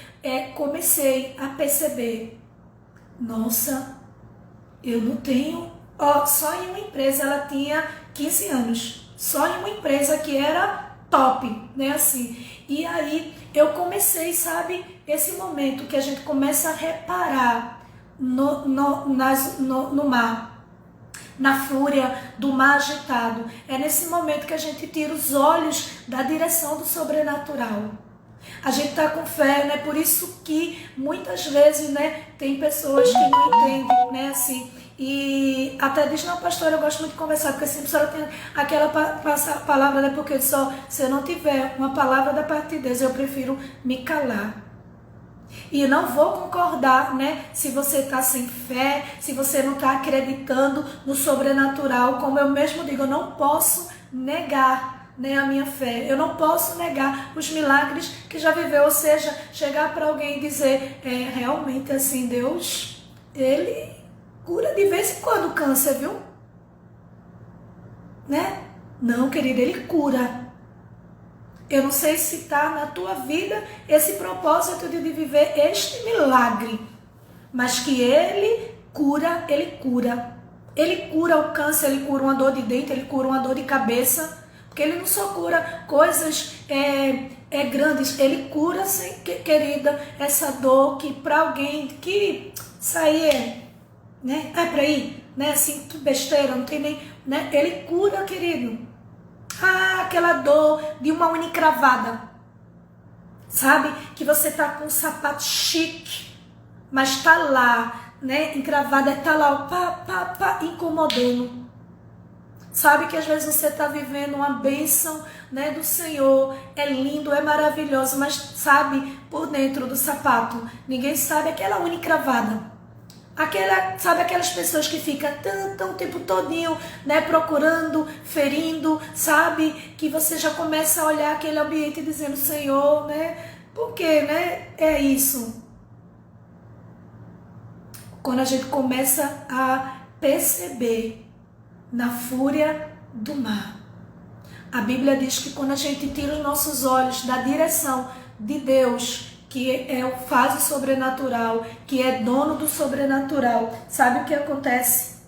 comecei a perceber, nossa, eu não tenho, só em uma empresa ela tinha 15 anos, só em uma empresa que era top, né, assim. E aí eu comecei, sabe, esse momento que a gente começa a reparar no mar, na fúria do mar agitado. É nesse momento que a gente tira os olhos da direção do sobrenatural. A gente está com fé, né? Por isso que muitas vezes, né, tem pessoas que não entendem, né, assim. E até diz, não, pastor, eu gosto muito de conversar, porque sempre a senhora tem aquela palavra, né? Porque só se eu não tiver uma palavra da parte de Deus, eu prefiro me calar. E não vou concordar, né? Se você está sem fé, se você não está acreditando no sobrenatural, como eu mesmo digo, eu não posso negar, né, a minha fé. Eu não posso negar os milagres que já viveu. Ou seja, chegar para alguém e dizer, realmente assim, Deus, Ele cura de vez em quando o câncer, viu? Né? Não, querida, Ele cura. Eu não sei se está na tua vida esse propósito de viver este milagre, mas que Ele cura, Ele cura. Ele cura o câncer, Ele cura uma dor de dente, Ele cura uma dor de cabeça, porque Ele não só cura coisas grandes, Ele cura, querida, essa dor que para alguém que sair, né, para ir, né, assim, que besteira, não tem nem, né, Ele cura, querido. Aquela dor de uma unha encravada, sabe? Que você tá com um sapato chique, mas tá lá, né? Encravada, tá lá, incomodando. Sabe que às vezes você tá vivendo uma bênção, né, do Senhor, é lindo, é maravilhoso, mas sabe, por dentro do sapato, ninguém sabe aquela unha encravada. Sabe aquelas pessoas que ficam tão o tempo todinho, né, procurando, ferindo, sabe? Que você já começa a olhar aquele ambiente dizendo, Senhor, né? Por quê, né? É isso. Quando a gente começa a perceber na fúria do mar. A Bíblia diz que quando a gente tira os nossos olhos da direção de Deus, que faz o sobrenatural, que é dono do sobrenatural, sabe o que acontece?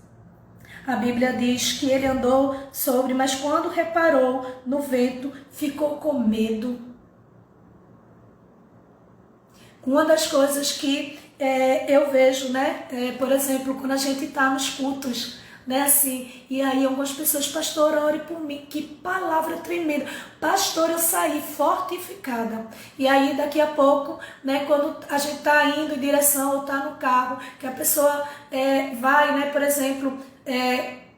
A Bíblia diz que ele andou sobre, mas quando reparou no vento, ficou com medo. Uma das coisas que eu vejo, né, por exemplo, quando a gente está nos cultos, né, assim, e aí algumas pessoas, pastor, ore por mim, que palavra tremenda, pastor, eu saí fortificada, e aí daqui a pouco, né, quando a gente está indo em direção, ou está no carro, que a pessoa vai, né, por exemplo,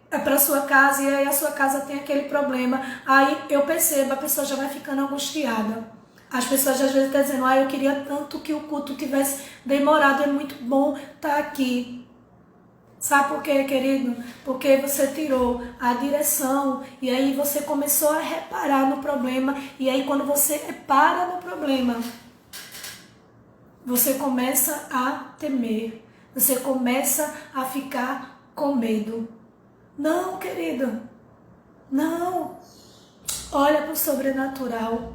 para sua casa, e aí a sua casa tem aquele problema, aí eu percebo, a pessoa já vai ficando angustiada. As pessoas às vezes estão dizendo, eu queria tanto que o culto tivesse demorado, é muito bom estar aqui. Sabe por quê, querido? Porque você tirou a direção e aí você começou a reparar no problema. E aí quando você repara no problema, você começa a temer. Você começa a ficar com medo. Não, querido. Não. Olha para o sobrenatural.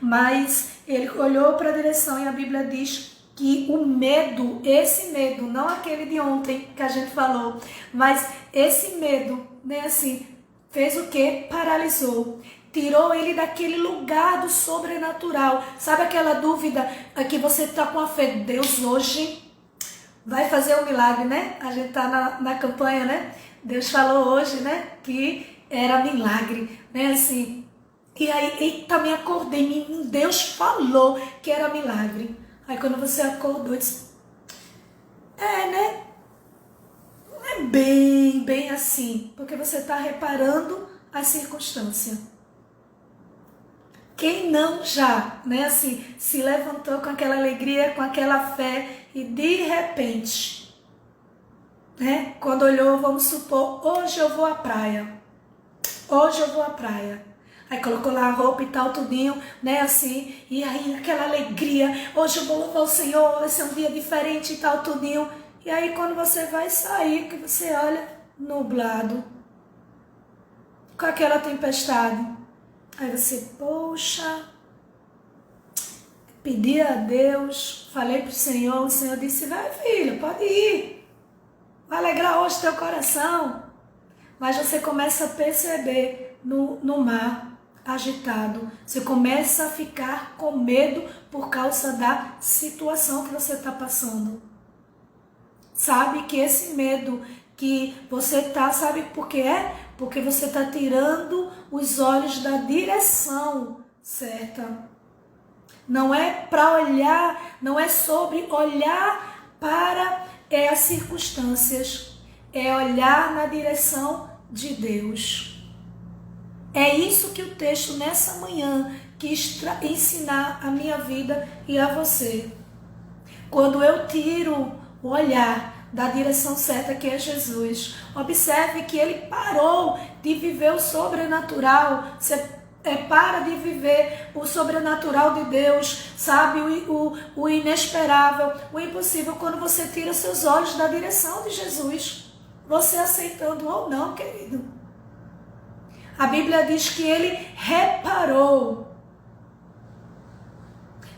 Mas ele olhou para a direção e a Bíblia diz que o medo, esse medo, não aquele de ontem que a gente falou, mas esse medo, né, assim, fez o quê? Paralisou. Tirou ele daquele lugar do sobrenatural. Sabe aquela dúvida que você está com a fé? Deus hoje vai fazer um milagre, né? A gente está na campanha, né? Deus falou hoje, né? Que era milagre, né? Assim. E aí, eita, me acordei, Deus falou que era milagre. Aí quando você acordou, disse, né? Não é bem assim, porque você está reparando a circunstância. Quem não já, né, assim, se levantou com aquela alegria, com aquela fé e de repente, né, quando olhou, vamos supor, hoje eu vou à praia. Hoje eu vou à praia. Aí colocou lá a roupa e tal, tudinho, né, assim, e aí aquela alegria, hoje eu vou louvar o Senhor, vai ser um dia diferente e tal, tudinho. E aí quando você vai sair, que você olha, nublado, com aquela tempestade. Aí você, poxa, pedi a Deus, falei pro Senhor, o Senhor disse, vai filho, pode ir, vai alegrar hoje teu coração. Mas você começa a perceber no mar, agitado, você começa a ficar com medo por causa da situação que você está passando. Sabe que esse medo que você tá, sabe por que é? Porque você está tirando os olhos da direção certa. Não é para olhar, não é sobre olhar para as circunstâncias, é olhar na direção de Deus. É isso que o texto nessa manhã quis ensinar a minha vida e a você. Quando eu tiro o olhar da direção certa, que é Jesus, observe que ele parou de viver o sobrenatural. Você para de viver o sobrenatural de Deus, sabe, o inesperável, o impossível, quando você tira seus olhos da direção de Jesus, você aceitando ou não, querido. A Bíblia diz que ele reparou.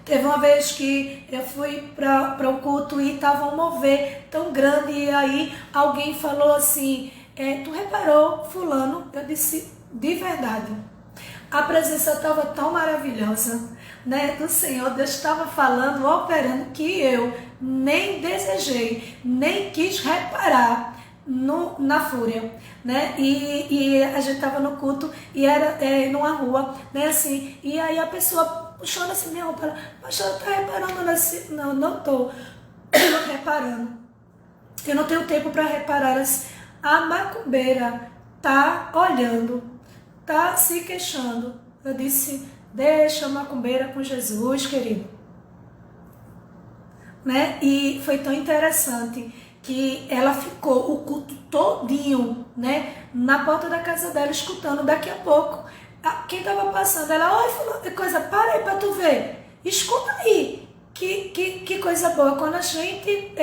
Teve uma vez que eu fui para um culto e estava um mover tão grande, e aí alguém falou assim, tu reparou fulano? Eu disse, de verdade. A presença estava tão maravilhosa, né, do Senhor. Deus estava falando, operando, que eu nem desejei, nem quis reparar na fúria, né? E a gente estava no culto e era numa rua, né, assim, e aí a pessoa puxando assim minha roupa, pastor, tá reparando nesse? Não estou reparando. Eu não tenho tempo para reparar assim. A macumbeira tá olhando, tá se queixando. Eu disse, deixa a macumbeira com Jesus, querido. Né? E foi tão interessante que ela ficou o culto todinho, né, na porta da casa dela, escutando. Daqui a pouco, quem estava passando, ela, oi, fulano, que coisa, para aí para tu ver, escuta aí, que coisa boa. Quando a gente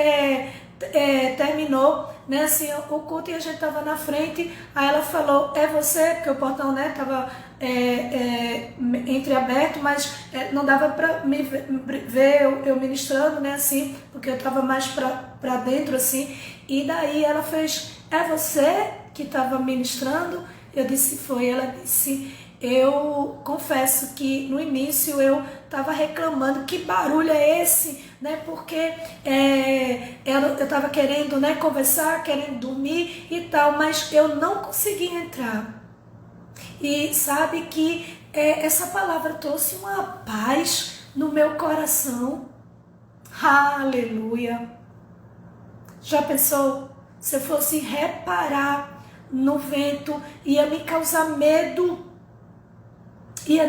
terminou, né, assim, o culto, e a gente estava na frente, aí ela falou, é você, porque o portão, né, estava entreaberto, mas não dava para me ver eu ministrando, né, assim, porque eu estava mais para dentro, assim, e daí ela fez, é você que estava ministrando? Eu disse, foi. Ela disse, eu confesso que no início eu estava reclamando, que barulho é esse, né, porque eu estava querendo, né, conversar, querendo dormir e tal, mas eu não conseguia entrar. E sabe que essa palavra trouxe uma paz no meu coração. Aleluia! Já pensou? Se eu fosse reparar no vento, ia me causar medo, ia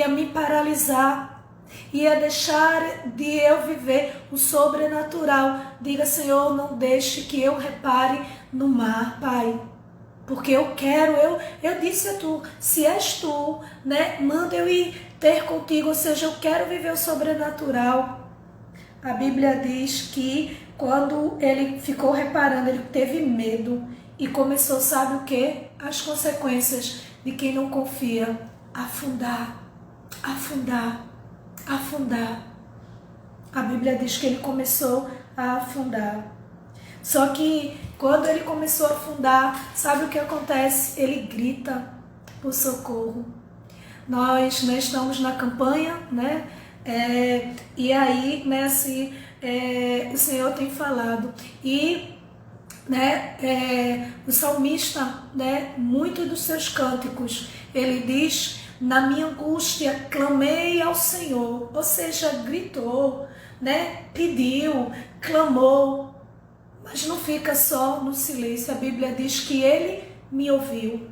me paralisar, ia deixar de eu viver o sobrenatural. Diga, Senhor, não deixe que eu repare no mar, Pai. Porque eu quero, eu disse a tu, se és tu, né, manda eu ir ter contigo, ou seja, eu quero viver o sobrenatural. A Bíblia diz que quando ele ficou reparando, ele teve medo e começou, sabe o que? As consequências de quem não confia, afundar. A Bíblia diz que ele começou a afundar. Só que quando ele começou a afundar, sabe o que acontece? Ele grita por socorro. Nós, né, estamos na campanha, né? E aí, né, assim, o Senhor tem falado. E, né, o salmista, né, muitos dos seus cânticos, ele diz, na minha angústia, clamei ao Senhor. Ou seja, gritou, né, pediu, clamou. Mas não fica só no silêncio. A Bíblia diz que ele me ouviu.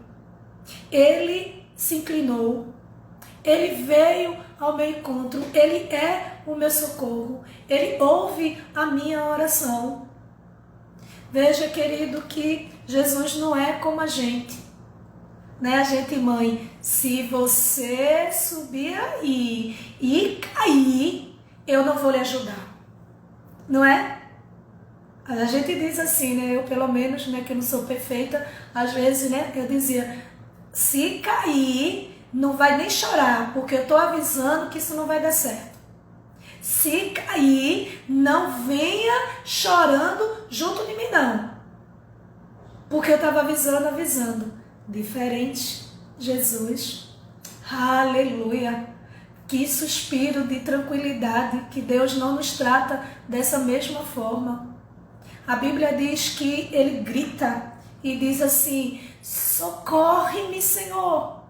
Ele se inclinou. Ele veio ao meu encontro. Ele é o meu socorro. Ele ouve a minha oração. Veja, querido, que Jesus não é como a gente. Né, a gente, mãe, se você subir aí e cair, eu não vou lhe ajudar. Não é? A gente diz assim, né? Eu, pelo menos, né, que eu não sou perfeita, às vezes, né, eu dizia, se cair, não vai nem chorar, porque eu estou avisando que isso não vai dar certo. Se cair, não venha chorando junto de mim, não. Porque eu estava avisando. Diferente Jesus. Aleluia. Que suspiro de tranquilidade, que Deus não nos trata dessa mesma forma. A Bíblia diz que ele grita e diz assim: socorre-me, Senhor.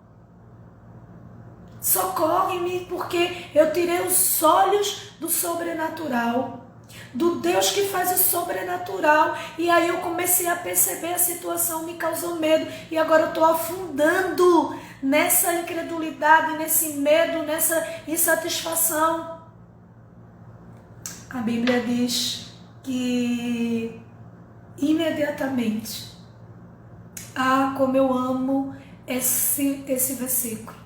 Socorre-me, porque eu tirei os olhos do sobrenatural, do Deus que faz o sobrenatural. E aí eu comecei a perceber a situação, me causou medo, e agora eu estou afundando nessa incredulidade, nesse medo, nessa insatisfação. A Bíblia diz que imediatamente, como eu amo esse versículo.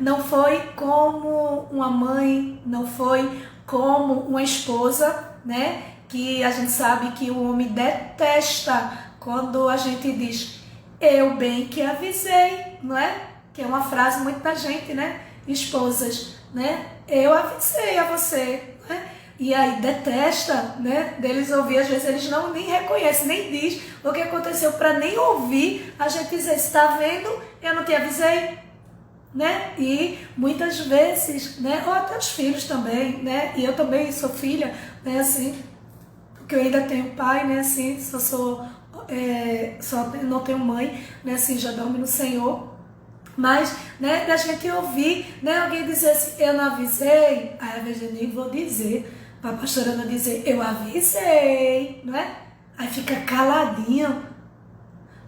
Não foi como uma mãe, não foi como uma esposa, né? Que a gente sabe que o homem detesta quando a gente diz: eu bem que avisei, não é? Que é uma frase muito da gente, né? Esposas, né? Eu avisei a você, né? E aí detesta, né? Deles ouvir, às vezes eles não nem reconhecem, nem diz o que aconteceu para nem ouvir a gente dizer: está vendo? Eu não te avisei, né? E muitas vezes, né? Ou até os filhos também, né? E eu também sou filha, né? Assim, porque eu ainda tenho pai, né? Assim, só não tenho mãe, né? Assim, já dorme no Senhor. Mas, né, da gente ouvir, né, alguém dizer assim: eu não avisei. Aí, às vezes, eu nem vou dizer, para a pastora Ana dizer: eu avisei, não é? Aí fica caladinho.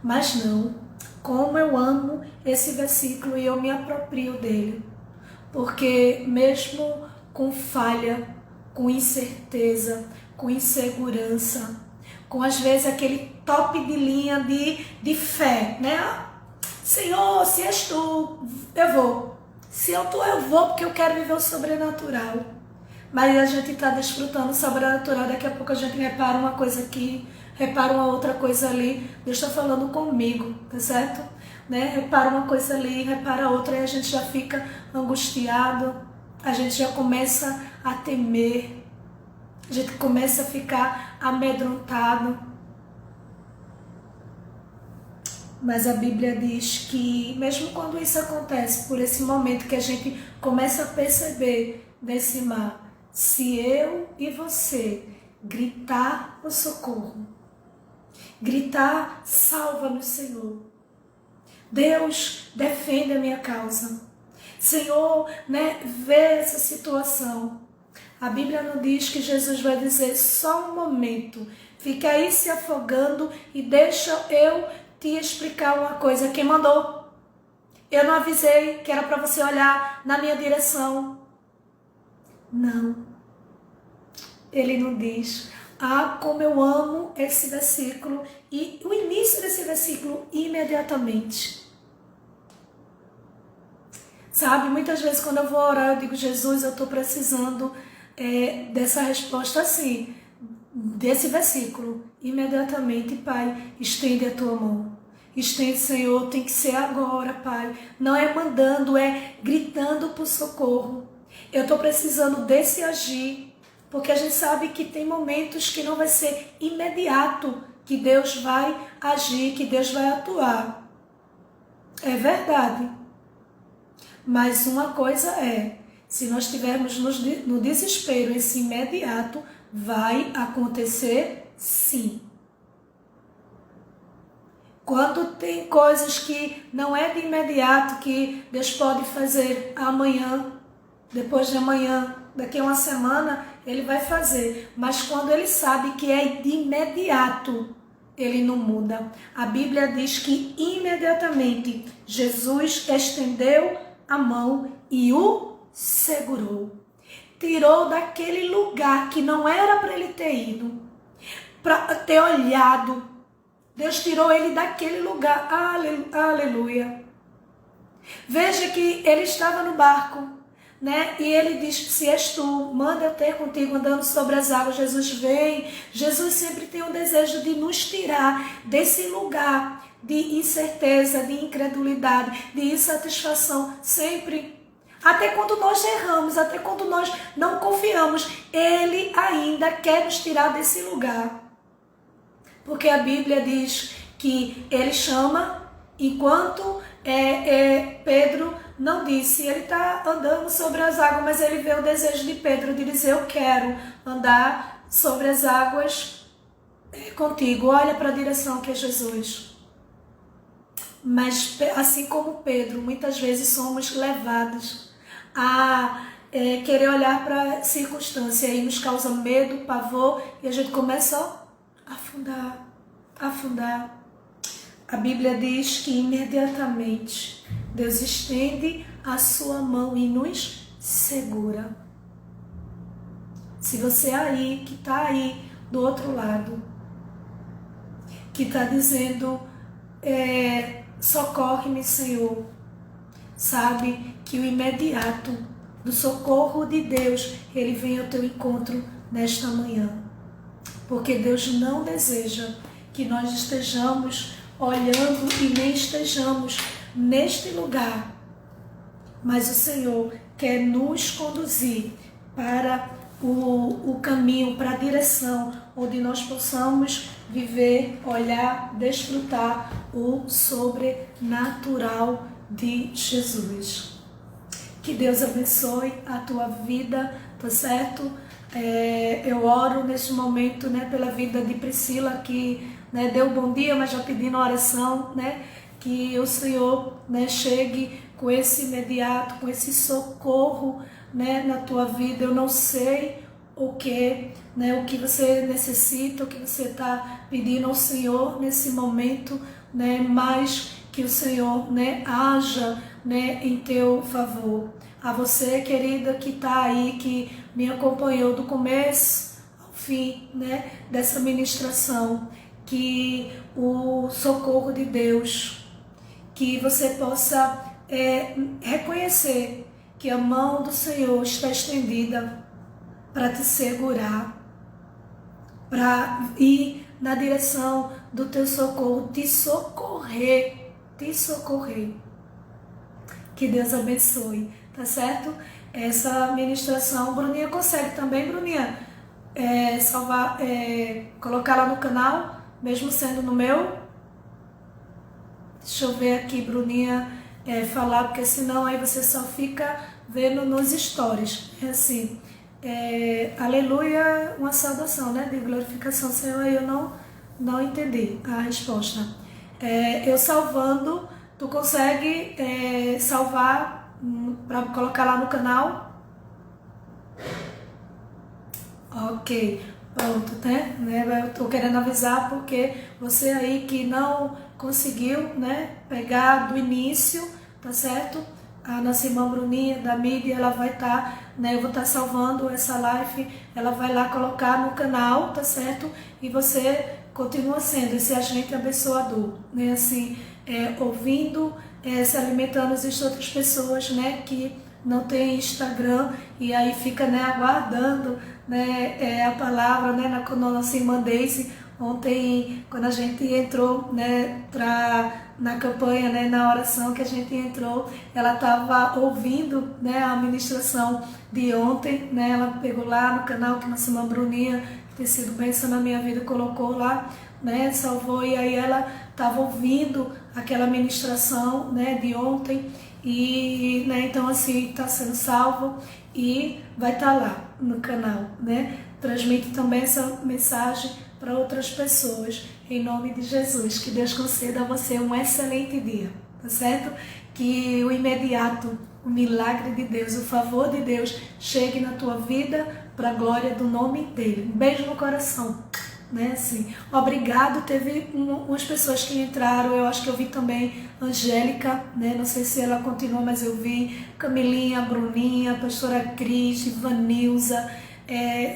Mas não, como eu amo esse versículo e eu me aproprio dele. Porque mesmo com falha, com incerteza, com insegurança, com às vezes aquele top de linha de fé, né? Senhor, se és tu, eu vou. Se eu tu, eu vou, porque eu quero viver o sobrenatural. Mas a gente está desfrutando o sobrenatural, daqui a pouco a gente repara uma coisa aqui, repara uma outra coisa ali. Deus está falando comigo, tá certo? Né? Repara uma coisa ali, repara outra, e a gente já fica angustiado, a gente já começa a temer, a gente começa a ficar amedrontado. Mas a Bíblia diz que mesmo quando isso acontece, por esse momento que a gente começa a perceber desse mar, se eu e você gritar o socorro, gritar salva-nos, Senhor, Deus defende a minha causa, Senhor, né, vê essa situação. A Bíblia não diz que Jesus vai dizer: só um momento, fica aí se afogando e deixa eu te explicar uma coisa. Quem mandou? Eu não avisei que era para você olhar na minha direção. Não. Ele não diz. Como eu amo esse versículo. E o início desse versículo, imediatamente. Sabe, muitas vezes quando eu vou orar, eu digo: Jesus, eu estou precisando dessa resposta assim, desse versículo. Imediatamente, Pai, estende a tua mão. Estende, Senhor, tem que ser agora, Pai. Não é mandando, é gritando por socorro. Eu estou precisando desse agir, porque a gente sabe que tem momentos que não vai ser imediato que Deus vai agir, que Deus vai atuar. É verdade. Mas uma coisa é, se nós estivermos no desespero, esse imediato vai acontecer sim. Quando tem coisas que não é de imediato, que Deus pode fazer amanhã, depois de amanhã, daqui a uma semana, Ele vai fazer. Mas quando Ele sabe que é de imediato, Ele não muda. A Bíblia diz que imediatamente Jesus estendeu a mão e o segurou. Tirou daquele lugar que não era para ele ter ido, para ter olhado. Deus tirou ele daquele lugar. Aleluia. Veja que ele estava no barco, né? E ele diz: se és tu, manda eu ter contigo andando sobre as águas. Jesus vem. Jesus sempre tem o desejo de nos tirar desse lugar de incerteza, de incredulidade, de insatisfação. Sempre. Até quando nós erramos, até quando nós não confiamos, Ele ainda quer nos tirar desse lugar. Porque a Bíblia diz que Ele chama Enquanto Pedro não disse, ele está andando sobre as águas, mas ele vê o desejo de Pedro de dizer, eu quero andar sobre as águas contigo, olha para a direção que é Jesus. Mas assim como Pedro, muitas vezes somos levados a querer olhar para a circunstância e nos causa medo, pavor, e a gente começa a afundar. A Bíblia diz que imediatamente Deus estende a sua mão e nos segura. Se você aí, que está aí do outro lado, que está dizendo, socorre-me, Senhor, sabe que o imediato do socorro de Deus, ele vem ao teu encontro nesta manhã. Porque Deus não deseja que nós estejamos olhando e nem estejamos neste lugar. Mas o Senhor quer nos conduzir para o caminho, para a direção onde nós possamos viver, olhar, desfrutar o sobrenatural de Jesus. Que Deus abençoe a tua vida, tá certo? Eu oro neste momento, né, pela vida de Priscila, que deu um bom dia, mas já pedindo oração, que o Senhor chegue com esse imediato, com esse socorro na tua vida. Eu não sei o que você necessita, o que você está pedindo ao Senhor nesse momento, mas que o Senhor haja em teu favor. A você, querida, que está aí, que me acompanhou do começo ao fim dessa ministração, que o socorro de Deus, que você possa reconhecer que a mão do Senhor está estendida para te segurar, para ir na direção do teu socorro, te socorrer. Que Deus abençoe, tá certo? Essa ministração, Bruninha consegue também, Bruninha, salvar, colocar lá no canal, mesmo sendo no meu? Deixa eu ver aqui, Bruninha, falar, porque senão aí você só fica vendo nos stories. É assim, aleluia, uma saudação, de glorificação, Senhor, aí eu não entendi a resposta. Eu salvando, tu consegue salvar para colocar lá no canal? Ok, pronto, eu tô querendo avisar porque você aí que não conseguiu, pegar do início, tá certo? A nossa irmã Bruninha da mídia, ela vai estar, eu vou estar salvando essa live, ela vai lá colocar no canal, tá certo? E você continua sendo esse agente abençoador, assim, ouvindo, se alimentando, existem outras pessoas, que não tem Instagram e aí fica, aguardando, a palavra, na nossa irmã Daisy, ontem, quando a gente entrou, na campanha, na oração que a gente entrou, ela estava ouvindo, a ministração de ontem, ela pegou lá no canal que nossa irmã Bruninha, que tem sido bênção na minha vida, colocou lá, salvou, e aí ela estava ouvindo aquela ministração, de ontem, e, então assim, está sendo salvo e vai estar lá no canal, transmite também essa mensagem para outras pessoas, em nome de Jesus. Que Deus conceda a você um excelente dia, tá certo? Que o imediato, o milagre de Deus, o favor de Deus chegue na tua vida para a glória do nome dele. Um beijo no coração, assim. Obrigado, teve umas pessoas que entraram, eu acho que eu vi também Angélica, não sei se ela continua, mas eu vi Camilinha, Bruninha, Pastora Cris, Ivanilza,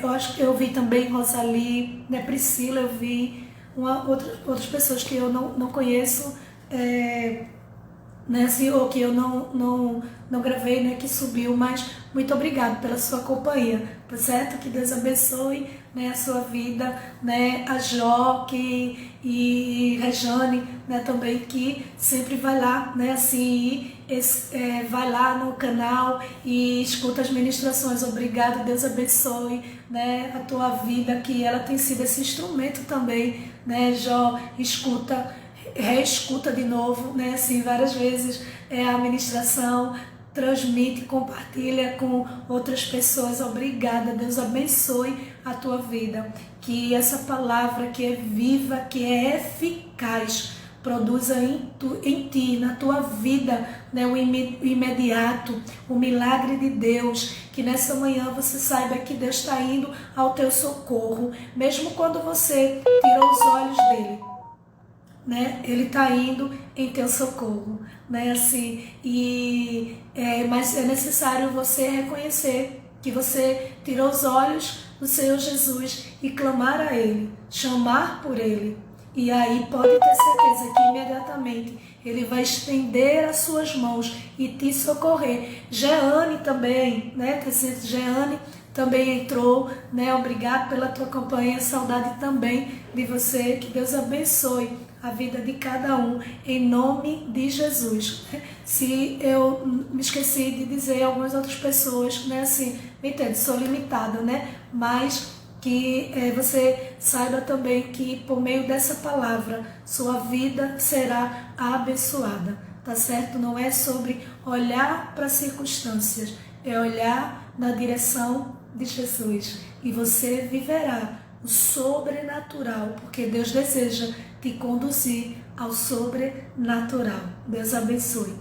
eu acho que eu vi também Rosali, Priscila, eu vi outras pessoas que eu não conheço, assim, ou que eu não gravei, que subiu, mas muito obrigado pela sua companhia, tá certo? Que Deus abençoe, a sua vida, a Jó e Rejane, também, que sempre vai lá, assim, vai lá no canal e escuta as ministrações. Obrigado, Deus abençoe, a tua vida, que ela tem sido esse instrumento também, Jó, escuta reescuta de novo, né? Assim, várias vezes a ministração, transmite, compartilha com outras pessoas. Obrigada, Deus abençoe a tua vida, que essa palavra que é viva, que é eficaz, produza em ti, na tua vida, né, o imediato, o milagre de Deus, que nessa manhã você saiba que Deus está indo ao teu socorro, mesmo quando você tirou os olhos dele, né? Ele está indo em teu socorro, né? Assim, mas é necessário você reconhecer que você tirou os olhos do Senhor Jesus e clamar a Ele, chamar por Ele. E aí pode ter certeza que imediatamente Ele vai estender as suas mãos e te socorrer. Jeane também, né? Jeane também entrou, né? Obrigado pela tua companhia, saudade também de você, que Deus abençoe a vida de cada um, em nome de Jesus. Se eu me esqueci de dizer algumas outras pessoas, né? Assim, me entende, sou limitada, né? Mas que você saiba também que por meio dessa palavra sua vida será abençoada, tá certo? Não é sobre olhar para as circunstâncias, é olhar na direção de Jesus e você viverá o sobrenatural, porque Deus deseja te conduzir ao sobrenatural. Deus abençoe.